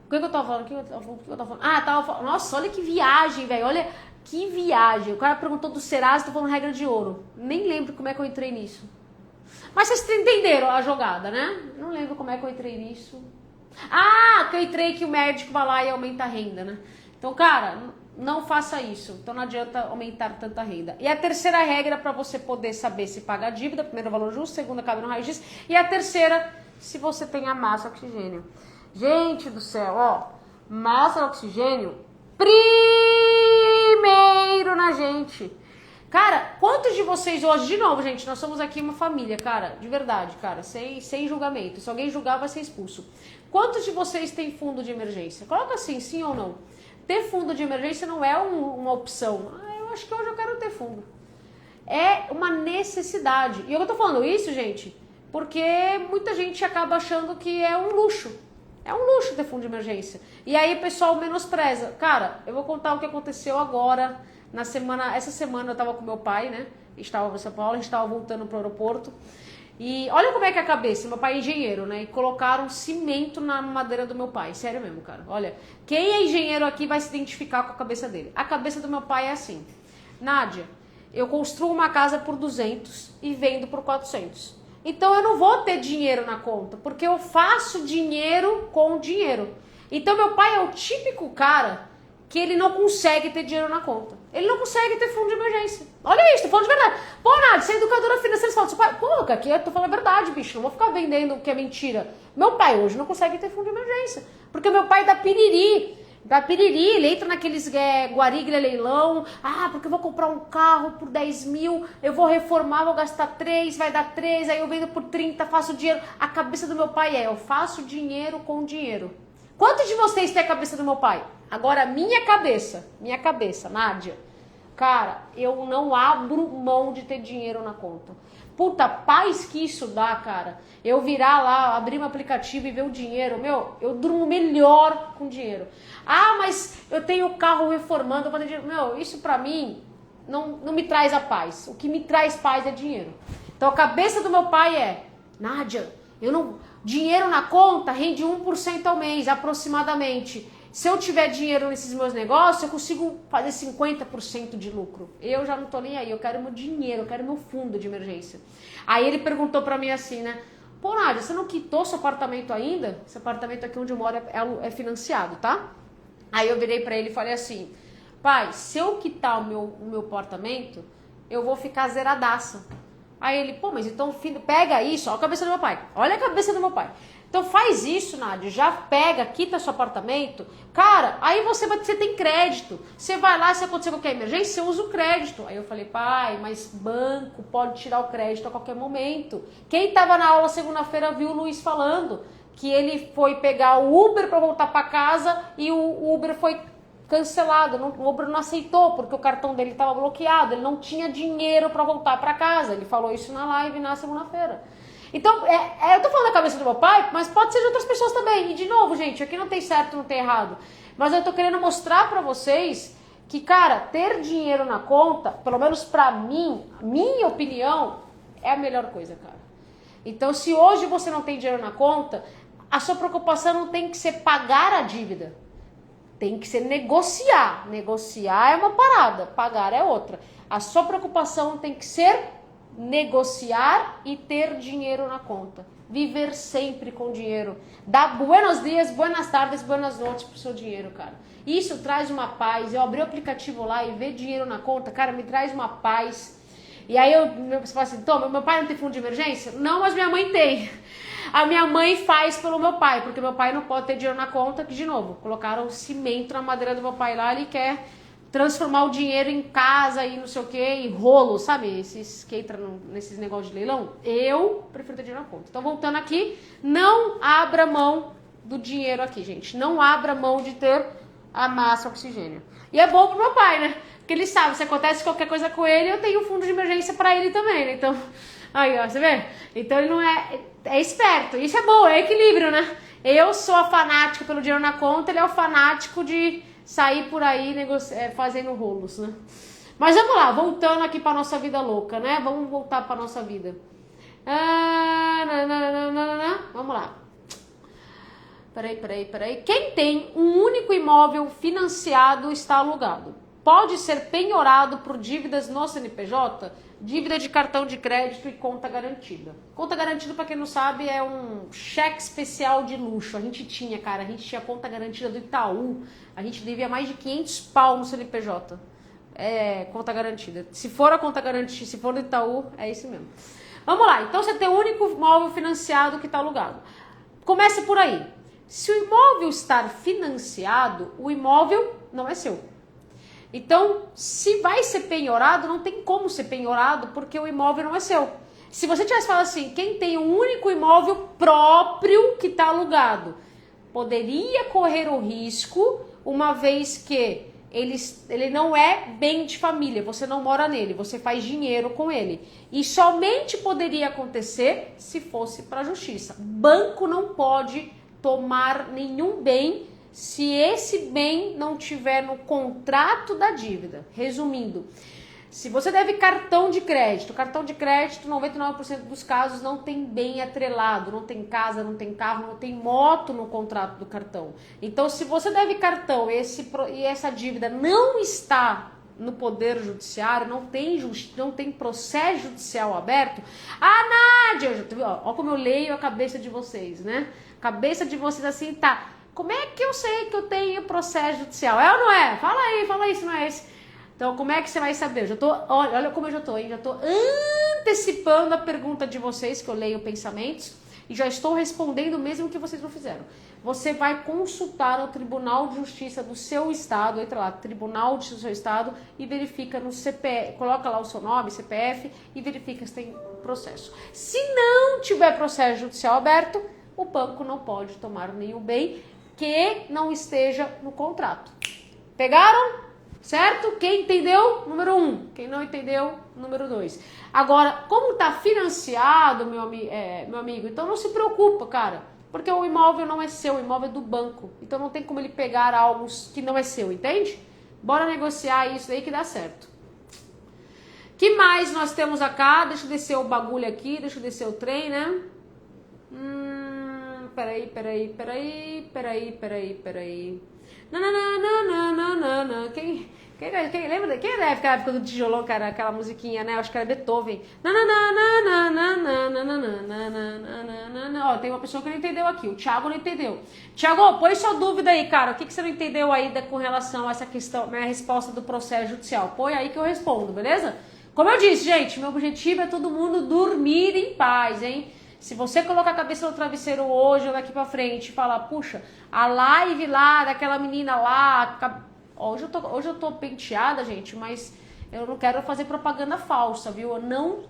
o que eu tava falando? Ah, tava falando. Nossa, olha que viagem, velho. Olha que viagem. O cara perguntou do Serasa, tô falando regra de ouro. Nem lembro como é que eu entrei nisso. Mas vocês entenderam a jogada, né? Não lembro como é que eu entrei nisso. Ah, que eu entrei que o médico vai lá e aumenta a renda, né? Então, cara, não faça isso. Então não adianta aumentar tanta renda. E a terceira regra para você poder saber se paga a dívida: primeiro, valor justo; segunda, cabe no raio-x; e a terceira, se você tem a massa oxigênio. Gente do céu, ó, massa oxigênio primeiro na gente. Cara, quantos de vocês hoje, de novo, gente, nós somos aqui uma família, cara, de verdade, cara, sem julgamento. Se alguém julgar, vai ser expulso. Quantos de vocês têm fundo de emergência? Coloca assim, sim ou não. Ter fundo de emergência não é uma opção. Eu acho que hoje eu quero ter fundo. É uma necessidade. E eu tô falando isso, gente, porque muita gente acaba achando que é um luxo. É um luxo ter fundo de emergência. E aí o pessoal menospreza. Cara, eu vou contar o que aconteceu agora. Essa semana eu tava com meu pai, né? Estava em São Paulo, a gente estava voltando pro aeroporto. E olha como é que é a cabeça. Meu pai é engenheiro, né? E colocaram cimento na madeira do meu pai. Sério mesmo, cara. Olha, quem é engenheiro aqui vai se identificar com a cabeça dele. A cabeça do meu pai é assim: Nádia, eu construo uma casa por 200 e vendo por 400. Então eu não vou ter dinheiro na conta, porque eu faço dinheiro com dinheiro. Então meu pai é o típico cara que ele não consegue ter dinheiro na conta. Ele não consegue ter fundo de emergência. Olha isso, tô falando de verdade. Pô, Nádia, você é educadora financeira, você fala, seu pai, pô, aqui eu tô falando a verdade, bicho, não vou ficar vendendo o que é mentira. Meu pai hoje não consegue ter fundo de emergência, porque meu pai dá piriri, ele entra naqueles guariglia leilão, porque eu vou comprar um carro por 10 mil, eu vou reformar, vou gastar 3, vai dar 3, aí eu vendo por 30, faço dinheiro. A cabeça do meu pai eu faço dinheiro com dinheiro. Quantos de vocês têm a cabeça do meu pai? Agora, minha cabeça, Nádia, cara, eu não abro mão de ter dinheiro na conta. Puta, paz que isso dá, cara. Eu virar lá, abrir um aplicativo e ver o dinheiro, meu, eu durmo melhor com dinheiro. Ah, mas eu tenho o carro reformando, eu vou ter dinheiro. Meu, isso pra mim não me traz a paz. O que me traz paz é dinheiro. Então a cabeça do meu pai é: Nádia, dinheiro na conta rende 1% ao mês, aproximadamente. Se eu tiver dinheiro nesses meus negócios, eu consigo fazer 50% de lucro. Eu já não tô nem aí, eu quero meu dinheiro, eu quero meu fundo de emergência. Aí ele perguntou pra mim assim, né? Pô, Nádia, você não quitou seu apartamento ainda? Esse apartamento aqui onde eu moro é financiado, tá? Aí eu virei pra ele e falei assim: pai, se eu quitar o meu apartamento, eu vou ficar zeradaça. Aí ele, pô, mas então pega isso, olha a cabeça do meu pai. Olha a cabeça do meu pai. Então faz isso, Nádia, já pega, quita seu apartamento, cara, aí você tem crédito, você vai lá, se acontecer qualquer emergência, você usa o crédito. Aí eu falei, pai, mas banco pode tirar o crédito a qualquer momento. Quem tava na aula segunda-feira viu o Luiz falando que ele foi pegar o Uber para voltar para casa e o Uber foi cancelado, o Uber não aceitou porque o cartão dele estava bloqueado, ele não tinha dinheiro para voltar para casa, ele falou isso na live na segunda-feira. Então, eu tô falando da cabeça do meu pai, mas pode ser de outras pessoas também. E de novo, gente, aqui não tem certo, não tem errado. Mas eu tô querendo mostrar pra vocês que, cara, ter dinheiro na conta, pelo menos pra mim, minha opinião, é a melhor coisa, cara. Então, se hoje você não tem dinheiro na conta, a sua preocupação não tem que ser pagar a dívida. Tem que ser negociar. Negociar é uma parada, pagar é outra. A sua preocupação tem que ser negociar e ter dinheiro na conta. Viver sempre com dinheiro. Dar buenos dias, buenas tardes, buenas noites pro seu dinheiro, cara. Isso traz uma paz. Eu abri o aplicativo lá e ver dinheiro na conta, cara, me traz uma paz. E aí você fala assim, Tom, meu pai não tem fundo de emergência? Não, mas minha mãe tem. A minha mãe faz pelo meu pai, porque meu pai não pode ter dinheiro na conta, que de novo, colocaram cimento na madeira do meu pai lá, ele quer transformar o dinheiro em casa e não sei o que, e rolo, sabe? Esses que entram nesses negócios de leilão. Eu prefiro ter dinheiro na conta. Então, voltando aqui, não abra mão do dinheiro aqui, gente. Não abra mão de ter a massa oxigênio. E é bom pro meu pai, né? Porque ele sabe, se acontece qualquer coisa com ele, eu tenho um fundo de emergência pra ele também, né? Então, aí, ó, você vê? Então, ele não é esperto. Isso é bom, é equilíbrio, né? Eu sou a fanática pelo dinheiro na conta, ele é o fanático de sair por aí fazendo rolos, né? Mas vamos lá, voltando aqui pra nossa vida louca, né? Vamos voltar pra nossa vida. Vamos lá. Peraí. Quem tem um único imóvel financiado está alugado. Pode ser penhorado por dívidas no CNPJ, dívida de cartão de crédito e conta garantida. Conta garantida, para quem não sabe, é um cheque especial de luxo. A gente tinha conta garantida do Itaú. A gente devia mais de 500 pau no CNPJ. É, conta garantida. Se for a conta garantida, se for do Itaú, é isso mesmo. Vamos lá, então você tem o único imóvel financiado que está alugado. Comece por aí. Se o imóvel estar financiado, o imóvel não é seu. Então, se vai ser penhorado, não tem como ser penhorado porque o imóvel não é seu. Se você tivesse falado assim, quem tem um único imóvel próprio que está alugado, poderia correr o risco, uma vez que ele não é bem de família, você não mora nele, você faz dinheiro com ele. E somente poderia acontecer se fosse para a justiça. Banco não pode tomar nenhum bem se esse bem não tiver no contrato da dívida. Resumindo, se você deve cartão de crédito, 99% dos casos não tem bem atrelado, não tem casa, não tem carro, não tem moto no contrato do cartão. Então, se você deve cartão e essa dívida não está no Poder Judiciário, não tem processo judicial aberto, Nádia, ó como eu leio a cabeça de vocês, né? Cabeça de vocês assim, tá... Como é que eu sei que eu tenho processo judicial? É ou não é? Fala aí se não é esse. Então, como é que você vai saber? Olha como eu já tô, hein? Já tô antecipando a pergunta de vocês, que eu leio pensamentos, e já estou respondendo mesmo que vocês não fizeram. Você vai consultar o Tribunal de Justiça do seu estado, entra lá, Tribunal de Justiça do seu estado, e verifica no CPF, coloca lá o seu nome, CPF, e verifica se tem processo. Se não tiver processo judicial aberto, o banco não pode tomar nenhum bem que não esteja no contrato. Pegaram? Certo? Quem entendeu? Número 1. Quem não entendeu? Número 2. Agora, como está financiado, meu amigo, então não se preocupa, cara. Porque o imóvel não é seu, o imóvel é do banco. Então não tem como ele pegar algo que não é seu, entende? Bora negociar isso aí que dá certo. Que mais nós temos acá? Deixa eu descer o bagulho aqui, deixa eu descer o trem, né? Peraí. Não. Quem lembra? Quem deve aquela época do tijolão, cara, aquela musiquinha, né? Acho que era Beethoven. Ó, tem uma pessoa que não entendeu aqui. O Thiago não entendeu. Thiago, põe sua dúvida aí, cara. O que você não entendeu aí com relação a essa questão, minha resposta do processo judicial? Põe aí que eu respondo, beleza? Como eu disse, gente, meu objetivo é todo mundo dormir em paz, hein? Se você colocar a cabeça no travesseiro hoje ou daqui pra frente e falar, puxa, a live lá daquela menina lá, hoje eu tô penteada, gente, mas eu não quero fazer propaganda falsa, viu? Eu não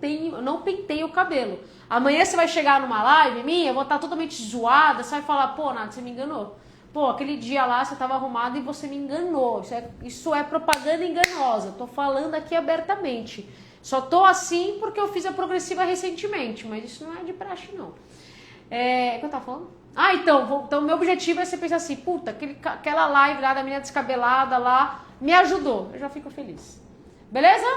pentei o cabelo. Amanhã você vai chegar numa live minha, eu vou estar totalmente zoada, você vai falar, pô, Nath, você me enganou. Pô, aquele dia lá você tava arrumada e você me enganou. Isso é propaganda enganosa. Tô falando aqui abertamente. Só tô assim porque eu fiz a progressiva recentemente, mas isso não é de praxe, não. O que eu tava falando? Então meu objetivo é você pensar assim, puta, aquela live lá da menina descabelada lá me ajudou. Eu já fico feliz. Beleza?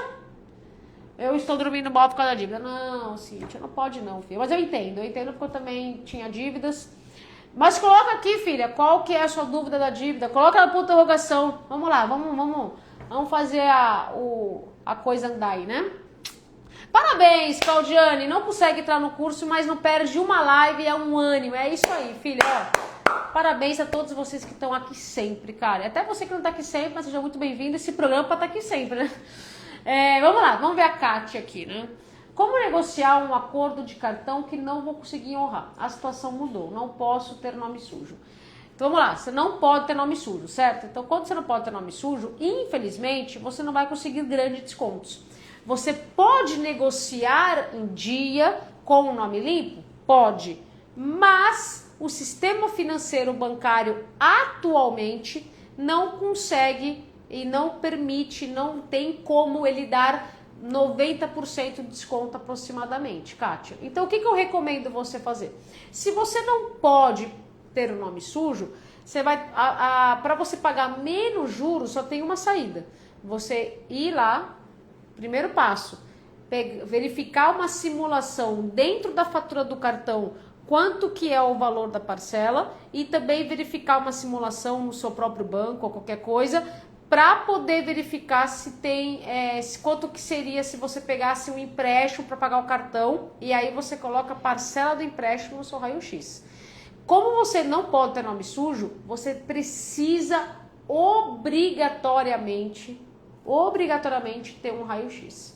Eu estou dormindo mal por causa da dívida. Não, Cíntia, não pode não, filha. Mas eu entendo porque eu também tinha dívidas. Mas coloca aqui, filha, qual que é a sua dúvida da dívida? Coloca ela por interrogação. Vamos lá, vamos fazer a coisa andar aí, né? Parabéns, Claudiane. Não consegue entrar no curso, mas não perde uma live, é um ânimo. É isso aí, filha. Ó, parabéns a todos vocês que estão aqui sempre, cara. Até você que não está aqui sempre, mas seja muito bem-vindo. Esse programa para estar aqui sempre, né? Vamos lá, vamos ver a Kátia aqui, né? Como negociar um acordo de cartão que não vou conseguir honrar? A situação mudou, não posso ter nome sujo. Então vamos lá, você não pode ter nome sujo, certo? Então quando você não pode ter nome sujo, infelizmente, você não vai conseguir grandes descontos. Você pode negociar em dia com o nome limpo? Pode, mas o sistema financeiro bancário atualmente não consegue e não permite, não tem como ele dar 90% de desconto aproximadamente, Kátia. Então, o que eu recomendo você fazer? Se você não pode ter o nome sujo, você vai para você pagar menos juros, só tem uma saída. Você ir lá, primeiro passo, verificar uma simulação dentro da fatura do cartão, quanto que é o valor da parcela, e também verificar uma simulação no seu próprio banco ou qualquer coisa, para poder verificar se tem quanto que seria se você pegasse um empréstimo para pagar o cartão e aí você coloca a parcela do empréstimo no seu raio-x. Como você não pode ter nome sujo, você precisa obrigatoriamente ter um raio-x.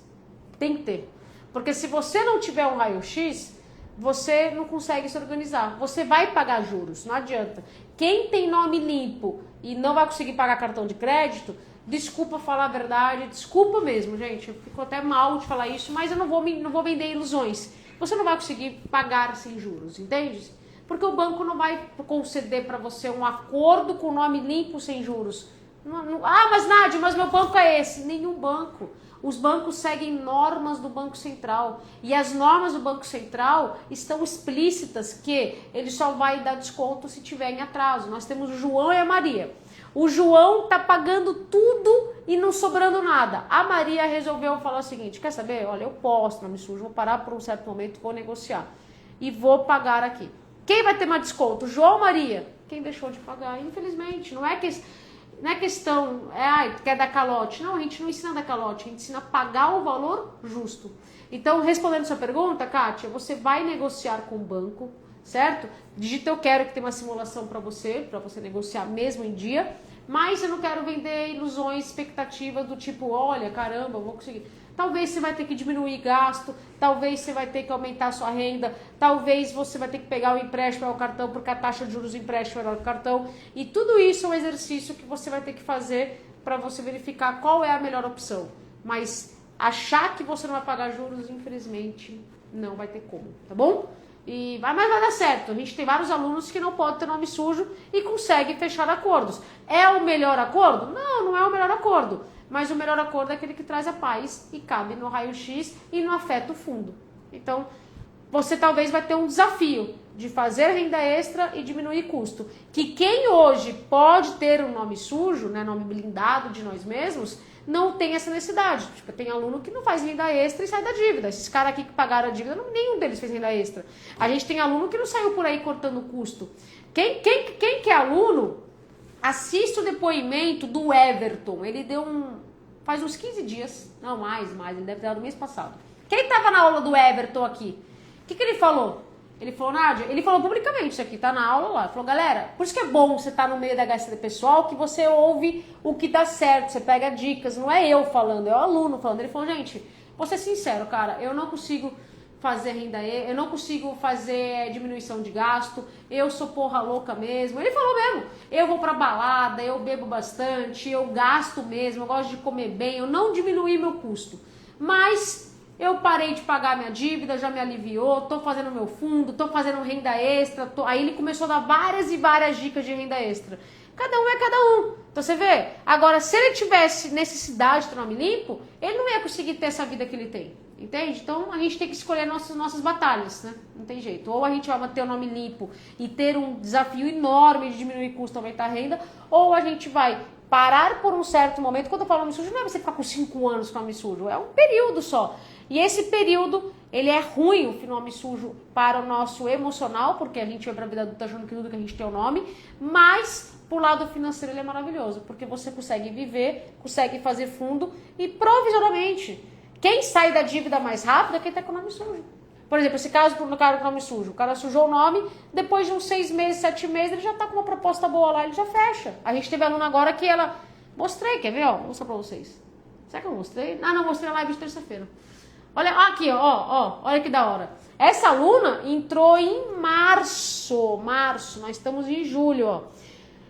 Tem que ter. Porque se você não tiver um raio-x, você não consegue se organizar. Você vai pagar juros, não adianta. Quem tem nome limpo e não vai conseguir pagar cartão de crédito, desculpa falar a verdade, desculpa mesmo, gente. Eu fico até mal de falar isso, mas eu não vou vender ilusões. Você não vai conseguir pagar sem juros, entende? Porque o banco não vai conceder para você um acordo com nome limpo sem juros. Mas Nádia, mas meu banco é esse. Nenhum banco. Os bancos seguem normas do Banco Central. E as normas do Banco Central estão explícitas que ele só vai dar desconto se tiver em atraso. Nós temos o João e a Maria. O João tá pagando tudo e não sobrando nada. A Maria resolveu falar o seguinte, quer saber? Olha, eu posso, nome sujo, vou parar por um certo momento, vou negociar. E vou pagar aqui. Quem vai ter mais desconto? João ou Maria? Quem deixou de pagar, infelizmente. Não é questão, quer dar calote. Não, a gente não ensina a dar calote, a gente ensina a pagar o valor justo. Então, respondendo sua pergunta, Kátia, você vai negociar com o banco, certo? Digita eu quero, que tem uma simulação para você negociar mesmo em dia, mas eu não quero vender ilusões, expectativas do tipo, olha, caramba, eu vou conseguir. Talvez você vai ter que diminuir gasto, talvez você vai ter que aumentar a sua renda, talvez você vai ter que pegar o empréstimo ao cartão, porque a taxa de juros do empréstimo é melhor que o cartão. E tudo isso é um exercício que você vai ter que fazer para você verificar qual é a melhor opção. Mas achar que você não vai pagar juros, infelizmente, não vai ter como, tá bom? Mas vai dar certo. A gente tem vários alunos que não podem ter nome sujo e conseguem fechar acordos. É o melhor acordo? Não, não é o melhor acordo. Mas o melhor acordo é aquele que traz a paz e cabe no raio-x e não afeta o fundo. Então, você talvez vai ter um desafio de fazer renda extra e diminuir custo. Que quem hoje pode ter um nome sujo, né, nome blindado de nós mesmos, não tem essa necessidade. Tipo, tem aluno que não faz renda extra e sai da dívida. Esses caras aqui que pagaram a dívida, nenhum deles fez renda extra. A gente tem aluno que não saiu por aí cortando custo. Quem que é aluno, assista o depoimento do Everton. Ele deu faz uns 15 dias, não mais, ele deve ter dado no mês passado. Quem estava na aula do Everton aqui? O que ele falou? Ele falou, Nádia, ele falou publicamente isso aqui, tá na aula lá. Ele falou, galera, por isso que é bom você estar no meio da HSD pessoal, que você ouve o que dá certo, você pega dicas, não é eu falando, é o aluno falando. Ele falou, gente, vou ser sincero, cara, eu não consigo fazer renda, eu não consigo fazer diminuição de gasto, eu sou porra louca mesmo. Ele falou mesmo, eu vou pra balada, eu bebo bastante, eu gasto mesmo, eu gosto de comer bem, eu não diminuí meu custo. Mas eu parei de pagar minha dívida, já me aliviou, tô fazendo meu fundo, tô fazendo renda extra, aí ele começou a dar várias e várias dicas de renda extra. Cada um é cada um. Então você vê, agora se ele tivesse necessidade de ter nome limpo, ele não ia conseguir ter essa vida que ele tem. Entende? Então a gente tem que escolher nossas batalhas, né? Não tem jeito. Ou a gente vai manter o nome limpo e ter um desafio enorme de diminuir custo, aumentar a renda, ou a gente vai parar por um certo momento. Quando eu falo nome sujo, não é você ficar com 5 anos com nome sujo, é um período só. E esse período, ele é ruim, o nome sujo, para o nosso emocional, porque a gente vai pra vida adulta achando que tudo que a gente tem é o nome, mas pro lado financeiro ele é maravilhoso, porque você consegue viver, consegue fazer fundo e provisoriamente. Quem sai da dívida mais rápido é quem tá com o nome sujo. Por exemplo, esse caso do cara com o nome sujo. O cara sujou o nome, depois de uns 6 meses, 7 meses, ele já tá com uma proposta boa lá, ele já fecha. A gente teve aluna agora que ela... Mostrei, quer ver? Ó, vou mostrar pra vocês. Será que eu mostrei? Ah, não, mostrei na live de terça-feira. Olha aqui, ó, olha que da hora. Essa aluna entrou em março, nós estamos em julho, ó.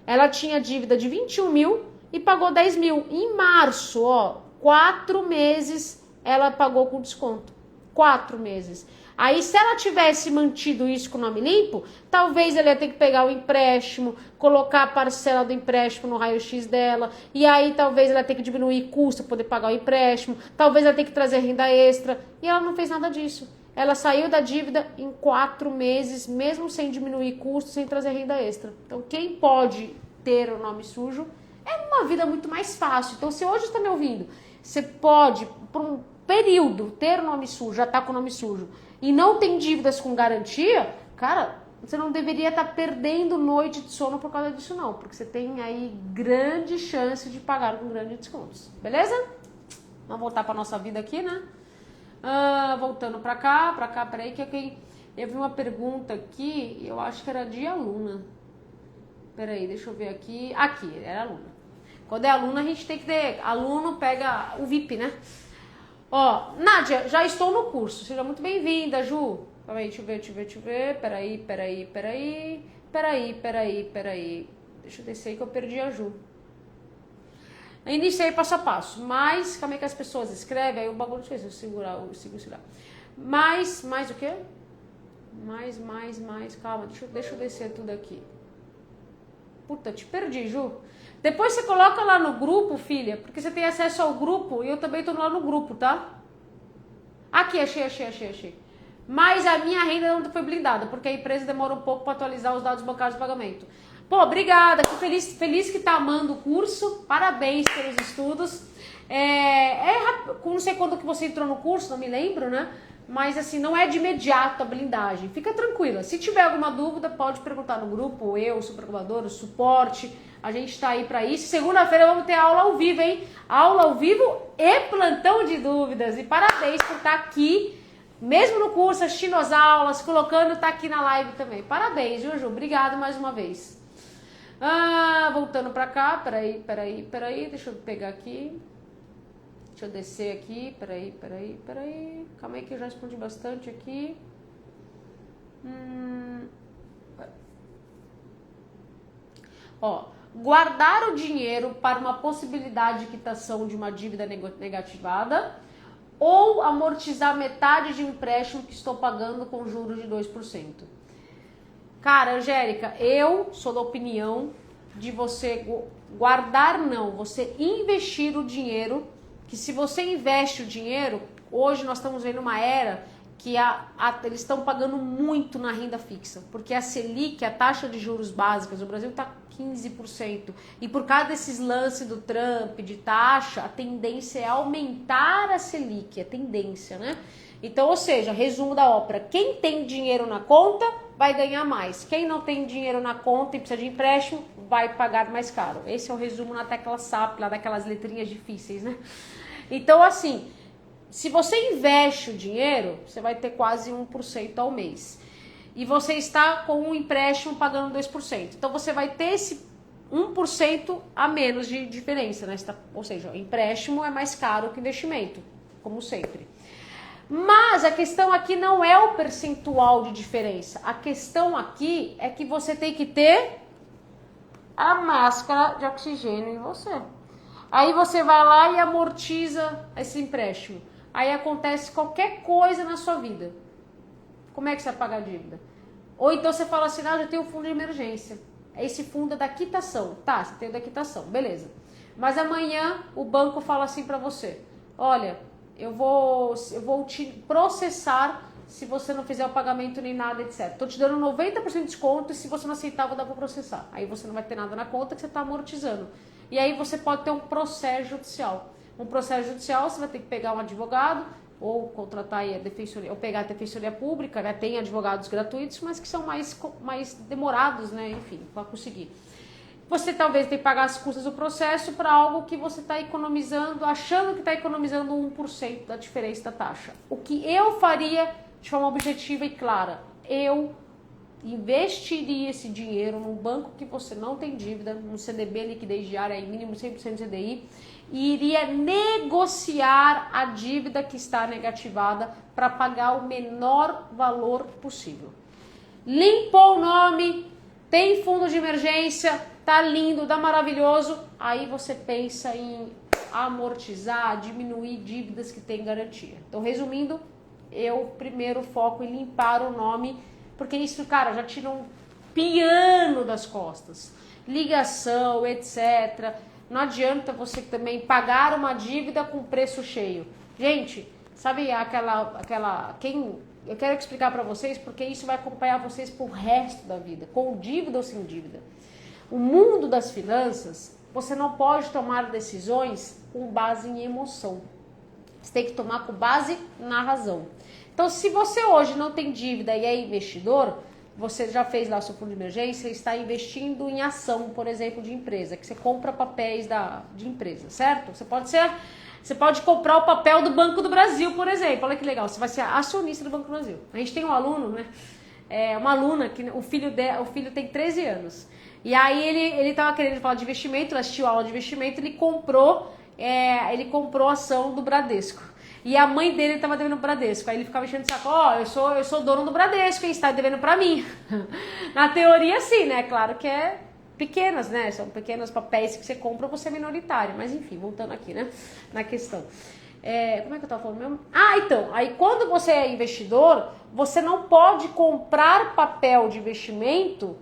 Ela tinha dívida de 21 mil e pagou 10 mil. Em março, ó, 4 meses ela pagou com desconto. 4 meses. Aí, se ela tivesse mantido isso com o nome limpo, talvez ela ia ter que pegar o empréstimo, colocar a parcela do empréstimo no raio-x dela, e aí talvez ela ia ter que diminuir custo para poder pagar o empréstimo, talvez ela ia ter que trazer renda extra, e ela não fez nada disso. Ela saiu da dívida em 4 meses, mesmo sem diminuir custo, sem trazer renda extra. Então, quem pode ter o nome sujo é uma vida muito mais fácil. Então, se hoje você está me ouvindo, você pode, por um período, ter o nome sujo, já tá com o nome sujo, e não tem dívidas com garantia, cara, você não deveria estar perdendo noite de sono por causa disso não, porque você tem aí grande chance de pagar com grandes descontos, beleza? Vamos voltar para nossa vida aqui, né? Voltando para cá, peraí, que eu vi uma pergunta aqui, eu acho que era de aluna. Peraí, deixa eu ver aqui. Aqui, era aluna. Quando é aluna, a gente tem que ter, aluno pega o VIP, né? Ó, Nádia, já estou no curso. Seja muito bem-vinda, Ju. Peraí, deixa eu ver. Peraí. Deixa eu descer aí que eu perdi a Ju. Eu iniciei passo a passo, mas calma aí que as pessoas escrevem, aí o bagulho, deixa eu segurar. Mais o quê? Mais, calma, deixa eu descer tudo aqui. Puta, te perdi, Ju. Depois você coloca lá no grupo, filha, porque você tem acesso ao grupo e eu também tô lá no grupo, tá? Aqui, achei. Mas a minha renda não foi blindada, porque a empresa demora um pouco para atualizar os dados bancários de pagamento. Pô, obrigada, fico feliz que tá amando o curso, parabéns pelos estudos. Não sei quando que você entrou no curso, não me lembro, né? Mas assim, não é de imediato a blindagem. Fica tranquila. Se tiver alguma dúvida, pode perguntar no grupo, eu, sou programador, o suporte. A gente tá aí pra isso. Segunda-feira vamos ter aula ao vivo, hein? Aula ao vivo e plantão de dúvidas. E parabéns por estar aqui, mesmo no curso, assistindo as aulas, colocando, tá aqui na live também. Parabéns, Juju. Obrigado mais uma vez. Voltando pra cá. Peraí. Deixa eu pegar aqui. Deixa eu descer aqui, peraí. Calma aí que eu já respondi bastante aqui. Ó, guardar o dinheiro para uma possibilidade de quitação de uma dívida negativada ou amortizar metade de um empréstimo que estou pagando com juros de 2%. Cara, Angélica, eu sou da opinião de você guardar, não, você investir o dinheiro, que se você investe o dinheiro, hoje nós estamos vendo uma era que eles estão pagando muito na renda fixa, porque a Selic, a taxa de juros básicas, o Brasil está 15%, e por causa desses lances do Trump, de taxa, a tendência é aumentar a Selic, a tendência, né? Então, ou seja, resumo da ópera, quem tem dinheiro na conta vai ganhar mais, quem não tem dinheiro na conta e precisa de empréstimo vai pagar mais caro. Esse é o resumo na tecla SAP, lá daquelas letrinhas difíceis, né? Então, assim, se você investe o dinheiro, você vai ter quase 1% ao mês. E você está com um empréstimo pagando 2%. Então, você vai ter esse 1% a menos de diferença, né? Ou seja, o empréstimo é mais caro que o investimento, como sempre. Mas a questão aqui não é o percentual de diferença. A questão aqui é que você tem que ter a máscara de oxigênio em você. Aí você vai lá e amortiza esse empréstimo. Aí acontece qualquer coisa na sua vida. Como é que você vai pagar a dívida? Ou então você fala assim, eu tenho um fundo de emergência. Esse fundo é da quitação. Tá, você tem o da quitação, beleza. Mas amanhã o banco fala assim pra você, olha, eu vou te processar se você não fizer o pagamento nem nada, etc. Tô te dando 90% de desconto e se você não aceitar, eu vou dar pra processar. Aí você não vai ter nada na conta que você tá amortizando. E aí você pode ter um processo judicial. Um processo judicial, você vai ter que pegar um advogado ou contratar aí a defensoria, ou pegar a defensoria pública, né? Tem advogados gratuitos, mas que são mais demorados, né? Enfim, para conseguir. Você talvez tenha que pagar as custas do processo para algo que você está economizando, achando que está economizando 1% da diferença da taxa. O que eu faria de forma objetiva e clara? Eu investiria esse dinheiro num banco que você não tem dívida, num CDB, liquidez diária, aí mínimo 100% CDI, e iria negociar a dívida que está negativada para pagar o menor valor possível. Limpou o nome, tem fundo de emergência, tá lindo, tá maravilhoso, aí você pensa em amortizar, diminuir dívidas que tem garantia. Então, resumindo, eu primeiro foco em limpar o nome, porque isso, cara, já tira um piano das costas. Ligação, etc. Não adianta você também pagar uma dívida com preço cheio. Gente, sabe eu quero explicar para vocês, porque isso vai acompanhar vocês pro resto da vida, com dívida ou sem dívida. O mundo das finanças, você não pode tomar decisões com base em emoção. Você tem que tomar com base na razão. Então, se você hoje não tem dívida e é investidor, você já fez lá seu fundo de emergência e está investindo em ação, por exemplo, de empresa, que você compra papéis de empresa, certo? Você pode comprar o papel do Banco do Brasil, por exemplo. Olha que legal, você vai ser acionista do Banco do Brasil. A gente tem um aluno, né? Uma aluna que o filho tem 13 anos. E aí ele estava querendo falar de investimento, ele assistiu a aula de investimento, ele comprou ação do Bradesco. E a mãe dele estava devendo o Bradesco. Aí ele ficava enchendo o saco, eu sou dono do Bradesco, quem está devendo para mim. Na teoria, sim, né? Claro que é pequenas, né? São pequenos papéis que você compra, você é minoritário. Mas enfim, voltando aqui, né? Na questão. Como é que eu estava falando mesmo? Então, aí quando você é investidor, você não pode comprar papel de investimento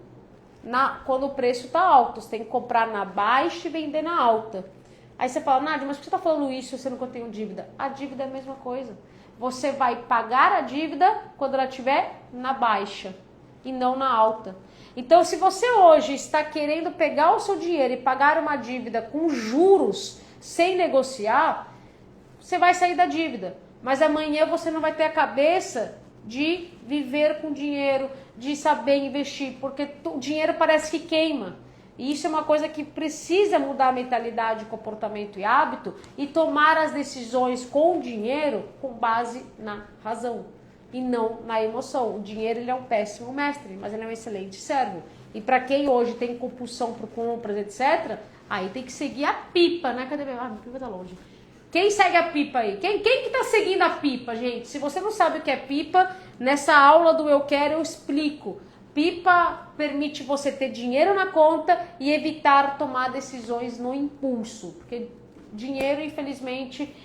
quando o preço está alto. Você tem que comprar na baixa e vender na alta. Aí você fala, Nádia, mas por que você está falando isso se você não tem dívida? A dívida é a mesma coisa. Você vai pagar a dívida quando ela estiver na baixa e não na alta. Então, se você hoje está querendo pegar o seu dinheiro e pagar uma dívida com juros sem negociar, você vai sair da dívida. Mas amanhã você não vai ter a cabeça de viver com dinheiro, de saber investir, porque o dinheiro parece que queima. E isso é uma coisa que precisa mudar a mentalidade, comportamento e hábito e tomar as decisões com o dinheiro com base na razão e não na emoção. O dinheiro ele é um péssimo mestre, mas ele é um excelente servo. E para quem hoje tem compulsão por compras, etc., aí tem que seguir a pipa, né? Cadê minha pipa? Tá longe. Quem segue a pipa aí? Quem que tá seguindo a pipa, gente? Se você não sabe o que é pipa, nessa aula do Eu Quero eu explico. Pipa permite você ter dinheiro na conta e evitar tomar decisões no impulso. Porque dinheiro, infelizmente,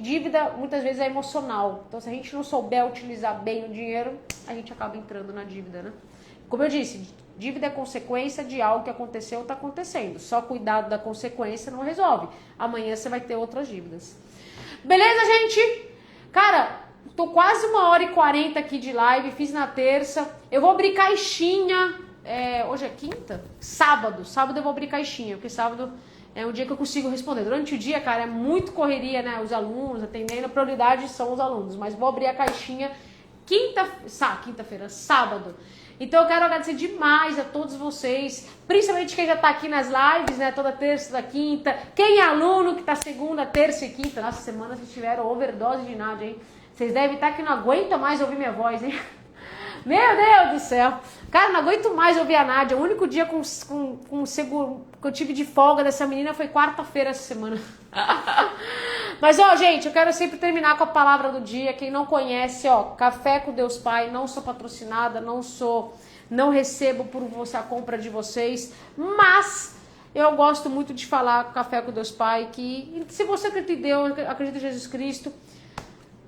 dívida muitas vezes é emocional. Então, se a gente não souber utilizar bem o dinheiro, a gente acaba entrando na dívida, né? Como eu disse, dívida é consequência de algo que aconteceu ou está acontecendo. Só cuidado da consequência não resolve. Amanhã você vai ter outras dívidas. Beleza, gente? Cara, tô quase 1h40 aqui de live, fiz na terça. Eu vou abrir caixinha, hoje é quinta? Sábado eu vou abrir caixinha, porque sábado é um dia que eu consigo responder. Durante o dia, cara, é muito correria, né? Os alunos atendendo, a prioridade são os alunos. Mas vou abrir a caixinha quinta-feira, sábado. Então eu quero agradecer demais a todos vocês, principalmente quem já tá aqui nas lives, né? Toda terça, toda quinta. Quem é aluno que tá segunda, terça e quinta. Nossa, semana vocês tiveram overdose de Nádia, hein? Vocês devem estar que não aguentam mais ouvir minha voz, hein? Meu Deus do céu. Cara, não aguento mais ouvir a Nádia. O único dia com seguro que eu tive de folga dessa menina foi quarta-feira essa semana. Mas, ó, gente, eu quero sempre terminar com a palavra do dia. Quem não conhece, ó, Café com Deus Pai, não sou patrocinada, não recebo por você a compra de vocês, mas eu gosto muito de falar Café com Deus Pai, que se você acredita em Deus, acredita em Jesus Cristo,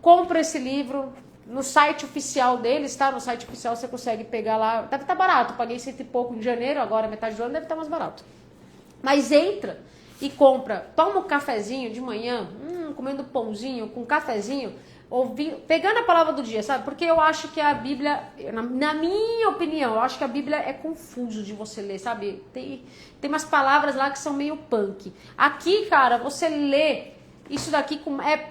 compra esse livro no site oficial deles, tá? No site oficial você consegue pegar lá, deve estar barato, paguei 100 e pouco em janeiro, agora metade do ano deve estar mais barato. Mas entra e compra, toma um cafezinho de manhã, comendo pãozinho com cafezinho, pegando a palavra do dia, sabe? Porque eu acho que a Bíblia, na minha opinião, eu acho que a Bíblia é confuso de você ler, sabe? Tem umas palavras lá que são meio punk. Aqui, cara, você lê isso daqui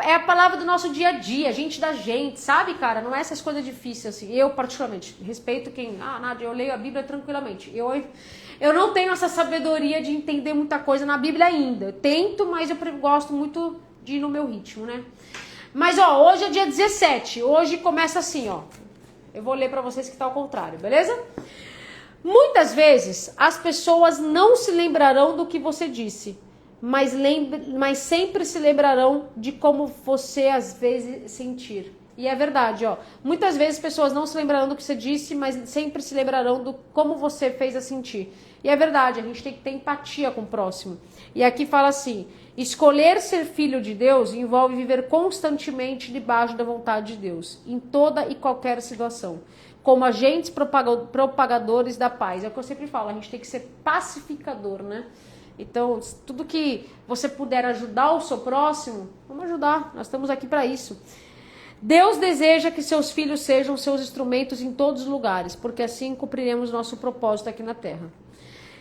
é a palavra do nosso dia a dia, gente da gente, sabe, cara? Não é essas coisas difíceis, assim. Eu, particularmente, respeito quem... Nádia, eu leio a Bíblia tranquilamente. Eu não tenho essa sabedoria de entender muita coisa na Bíblia ainda. Eu tento, mas eu gosto muito de ir no meu ritmo, né? Mas, ó, hoje é dia 17. Hoje começa assim, ó. Eu vou ler pra vocês que tá ao contrário, beleza? Muitas vezes, as pessoas não se lembrarão do que você disse, mas sempre se lembrarão de como você às vezes sentir. E é verdade, ó. Muitas vezes as pessoas não se lembrarão do que você disse, mas sempre se lembrarão do como você fez a sentir. E é verdade, a gente tem que ter empatia com o próximo. E aqui fala assim: escolher ser filho de Deus envolve viver constantemente debaixo da vontade de Deus, em toda e qualquer situação, como agentes propagadores da paz. É o que eu sempre falo, a gente tem que ser pacificador, né? Então, tudo que você puder ajudar o seu próximo, vamos ajudar, nós estamos aqui para isso. Deus deseja que seus filhos sejam seus instrumentos em todos os lugares, porque assim cumpriremos nosso propósito aqui na Terra.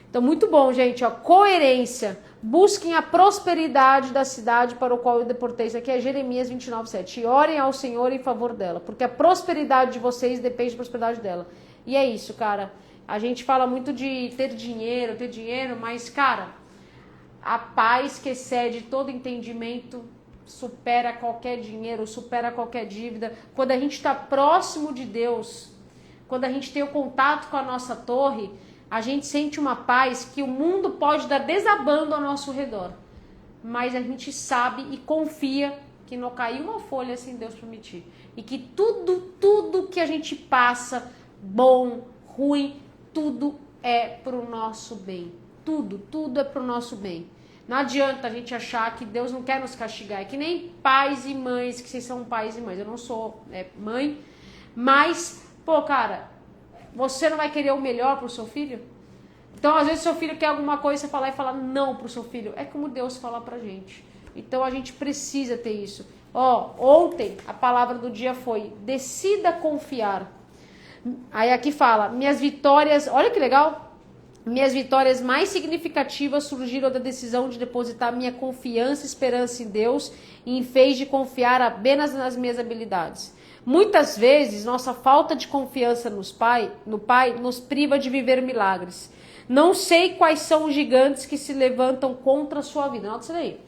Então, muito bom, gente, ó, coerência. Busquem a prosperidade da cidade para o qual eu deportei. Isso aqui é Jeremias 29:7. E orem ao Senhor em favor dela, porque a prosperidade de vocês depende da prosperidade dela. E é isso, cara. A gente fala muito de ter dinheiro, mas, cara, a paz que excede todo entendimento supera qualquer dinheiro, supera qualquer dívida. Quando a gente está próximo de Deus, quando a gente tem o contato com a nossa torre, a gente sente uma paz que o mundo pode dar desabando ao nosso redor. Mas a gente sabe e confia que não caiu uma folha sem Deus permitir. E que tudo que a gente passa, bom, ruim, tudo é pro nosso bem. Tudo é pro nosso bem. Não adianta a gente achar que Deus não quer nos castigar. É que nem pais e mães, que vocês são pais e mães. Eu não sou mãe, mas, pô, cara, você não vai querer o melhor pro seu filho? Então, às vezes, seu filho quer alguma coisa, você falar e falar não pro seu filho. É como Deus fala pra gente. Então, a gente precisa ter isso. Ó, ontem, a palavra do dia foi: decida confiar. Aí aqui fala, minhas vitórias, olha que legal. Minhas vitórias mais significativas surgiram da decisão de depositar minha confiança e esperança em Deus, em vez de confiar apenas nas minhas habilidades. Muitas vezes, nossa falta de confiança no Pai nos priva de viver milagres. Não sei quais são os gigantes que se levantam contra a sua vida. Nota isso daí.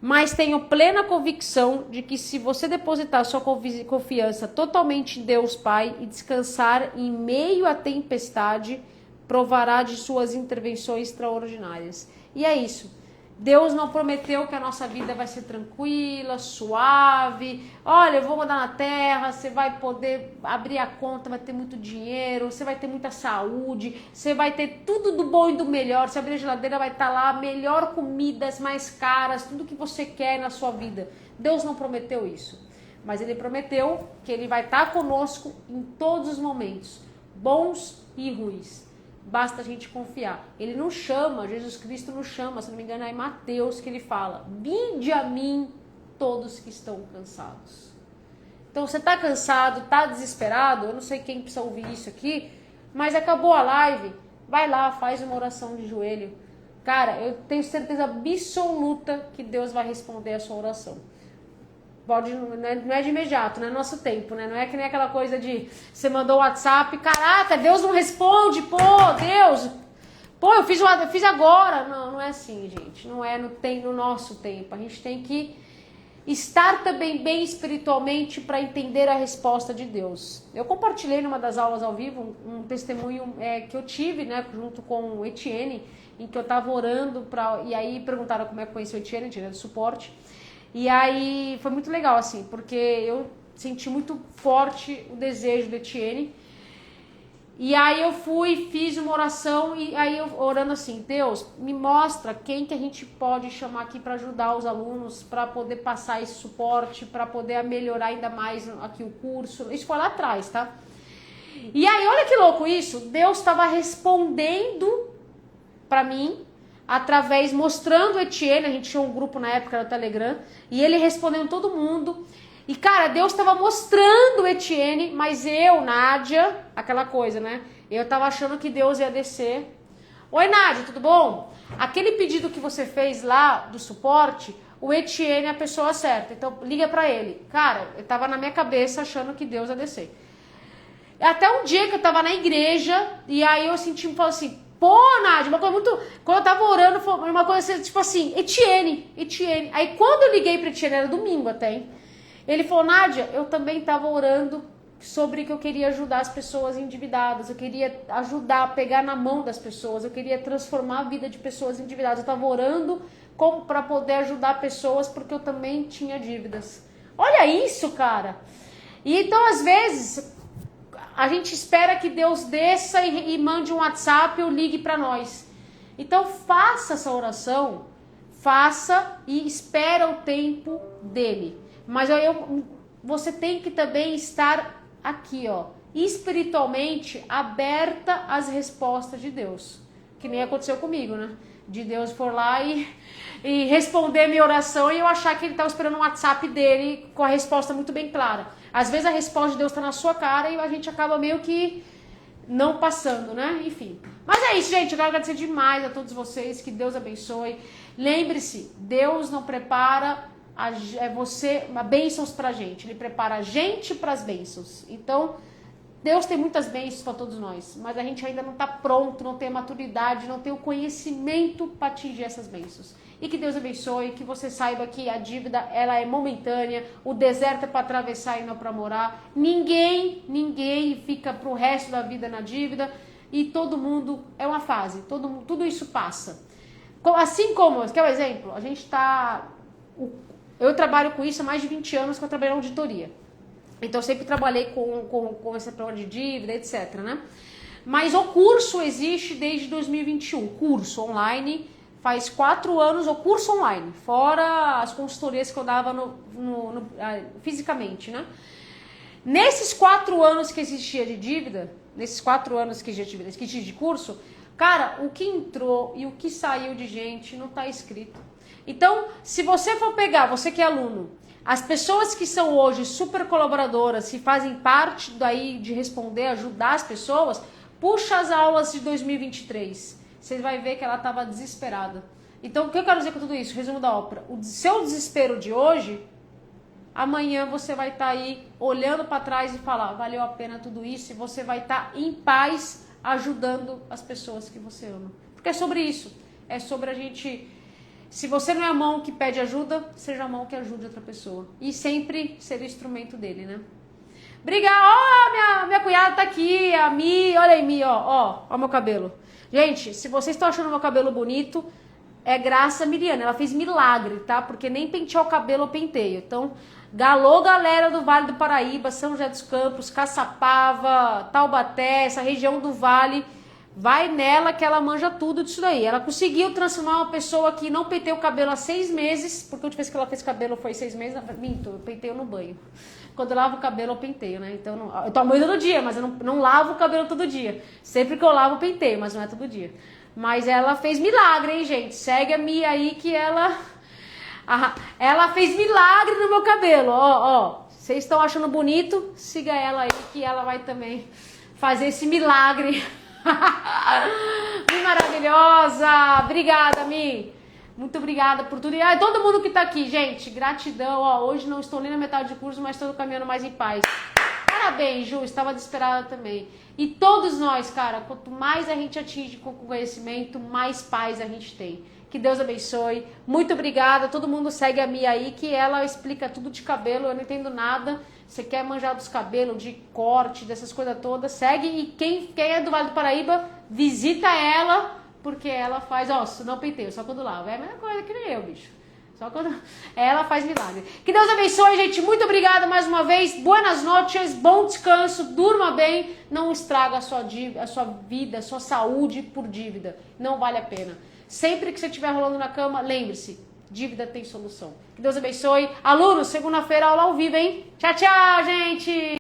Mas tenho plena convicção de que se você depositar sua confiança totalmente em Deus Pai e descansar em meio à tempestade, provará de suas intervenções extraordinárias. E é isso. Deus não prometeu que a nossa vida vai ser tranquila, suave. Olha, eu vou mandar na terra, você vai poder abrir a conta, vai ter muito dinheiro, você vai ter muita saúde, você vai ter tudo do bom e do melhor. Se abrir a geladeira, vai estar lá, melhor comidas, mais caras, tudo que você quer na sua vida. Deus não prometeu isso. Mas Ele prometeu que Ele vai estar conosco em todos os momentos, bons e ruins. Basta a gente confiar. Ele não chama, Jesus Cristo não chama, se não me engano é em Mateus que ele fala: vinde a mim todos que estão cansados. Então você está cansado, está desesperado, eu não sei quem precisa ouvir isso aqui, mas acabou a live, vai lá, faz uma oração de joelho. Cara, eu tenho certeza absoluta que Deus vai responder a sua oração. Não é de imediato, não é nosso tempo, né? Não é que nem aquela coisa de você mandou o WhatsApp, caraca, Deus não responde, pô, Deus, pô, eu fiz agora. Não é assim, gente, não é no nosso tempo. A gente tem que estar também bem espiritualmente para entender a resposta de Deus. Eu compartilhei numa das aulas ao vivo um testemunho que eu tive, né, junto com o Etienne, em que eu estava orando, e aí perguntaram como é que conheci o Etienne, de suporte. E aí foi muito legal, assim, porque eu senti muito forte o desejo do Etienne. E aí eu fui, fiz uma oração e aí eu orando assim, Deus, me mostra quem que a gente pode chamar aqui para ajudar os alunos, para poder passar esse suporte, para poder melhorar ainda mais aqui o curso. Isso foi lá atrás, tá? E aí, olha que louco isso, Deus estava respondendo para mim, através, mostrando o Etienne, a gente tinha um grupo na época no Telegram, e ele respondendo todo mundo. E, cara, Deus estava mostrando o Etienne, mas eu, Nádia, aquela coisa, né? Eu tava achando que Deus ia descer. Oi, Nádia, tudo bom? Aquele pedido que você fez lá do suporte, o Etienne é a pessoa certa. Então, liga pra ele. Cara, eu tava na minha cabeça achando que Deus ia descer. Até um dia que eu tava na igreja, e aí eu senti, me falou assim, pô, Nádia, uma coisa muito... Quando eu tava orando, foi uma coisa tipo assim, Etienne. Aí, quando eu liguei pra Etienne, era domingo até, hein? Ele falou, Nádia, eu também estava orando sobre que eu queria ajudar as pessoas endividadas, eu queria ajudar a pegar na mão das pessoas, eu queria transformar a vida de pessoas endividadas. Eu estava orando para poder ajudar pessoas porque eu também tinha dívidas. Olha isso, cara! E então, às vezes, a gente espera que Deus desça e mande um WhatsApp ou ligue para nós. Então, faça essa oração, faça e espera o tempo dele. Mas você tem que também estar aqui, ó, espiritualmente aberta às respostas de Deus. Que nem aconteceu comigo, né? De Deus for lá e responder a minha oração e eu achar que ele estava esperando um WhatsApp dele com a resposta muito bem clara. Às vezes a resposta de Deus está na sua cara e a gente acaba meio que não passando, né? Enfim. Mas é isso, gente. Eu quero agradecer demais a todos vocês. Que Deus abençoe. Lembre-se, Deus não prepara... bênçãos pra gente, ele prepara a gente para as bênçãos. Então, Deus tem muitas bênçãos para todos nós, mas a gente ainda não está pronto, não tem a maturidade, não tem o conhecimento para atingir essas bênçãos. E que Deus abençoe, que você saiba que a dívida ela é momentânea, o deserto é para atravessar e não para morar. Ninguém fica pro resto da vida na dívida e todo mundo é uma fase, tudo isso passa. Assim como, quer um exemplo? A gente está... Eu trabalho com isso há mais de 20 anos que eu trabalho na auditoria. Então, eu sempre trabalhei com esse problema de dívida, etc, né? Mas o curso existe desde 2021. Curso online, faz 4 anos o curso online. Fora as consultorias que eu dava fisicamente, né? Nesses 4 anos que existia de dívida, nesses 4 anos que existia de curso, cara, o que entrou e o que saiu de gente não está escrito. Então, se você for pegar, você que é aluno, as pessoas que são hoje super colaboradoras, que fazem parte daí de responder, ajudar as pessoas, puxa as aulas de 2023. Você vai ver que ela estava desesperada. Então, o que eu quero dizer com tudo isso? Resumo da ópera. O seu desespero de hoje, amanhã você vai estar aí olhando para trás e falar, valeu a pena tudo isso, e você vai estar em paz ajudando as pessoas que você ama. Porque é sobre isso. É sobre a gente... Se você não é a mão que pede ajuda, seja a mão que ajude outra pessoa. E sempre ser o instrumento dele, né? Obrigada. Ó, minha cunhada tá aqui, a Mi. Olha aí, Mi, ó meu cabelo. Gente, se vocês estão achando meu cabelo bonito, é graças a Miriana. Ela fez milagre, tá? Porque nem pentear o cabelo eu penteio. Então, alô, galera do Vale do Paraíba, São José dos Campos, Caçapava, Taubaté, essa região do Vale... Vai nela que ela manja tudo disso daí. Ela conseguiu transformar uma pessoa que não penteou o cabelo há 6 meses, porque a última vez que ela fez cabelo foi 6 meses, minto, eu penteio no banho. Quando eu lavo o cabelo, eu penteio, né? Então, eu tomo banho todo dia, mas eu não lavo o cabelo todo dia. Sempre que eu lavo, eu penteio, mas não é todo dia. Mas ela fez milagre, hein, gente? Segue a Mia aí que ela fez milagre no meu cabelo, ó. Vocês estão achando bonito? Siga ela aí que ela vai também fazer esse milagre. Maravilhosa, obrigada, Mi, muito obrigada por tudo. E todo mundo que tá aqui, gente, gratidão. Hoje não estou nem na metade do curso, mas estou caminhando mais em paz. Parabéns, Ju, estava desesperada também. E todos nós, cara, quanto mais a gente atinge com conhecimento, mais paz a gente tem. Que Deus abençoe. Muito obrigada. Todo mundo segue a Mia aí, que ela explica tudo de cabelo. Eu não entendo nada. Você quer manjar dos cabelos, de corte, dessas coisas todas, segue. E quem é do Vale do Paraíba, visita ela, porque ela faz, não penteio, só quando lava. É a mesma coisa que nem eu, bicho. Só quando ela faz milagre. Que Deus abençoe, gente. Muito obrigada mais uma vez. Buenas noches, bom descanso, durma bem. Não estraga a sua vida, a sua saúde por dívida. Não vale a pena. Sempre que você estiver rolando na cama, lembre-se, dívida tem solução. Que Deus abençoe. Alunos, segunda-feira, aula ao vivo, hein? Tchau, tchau, gente!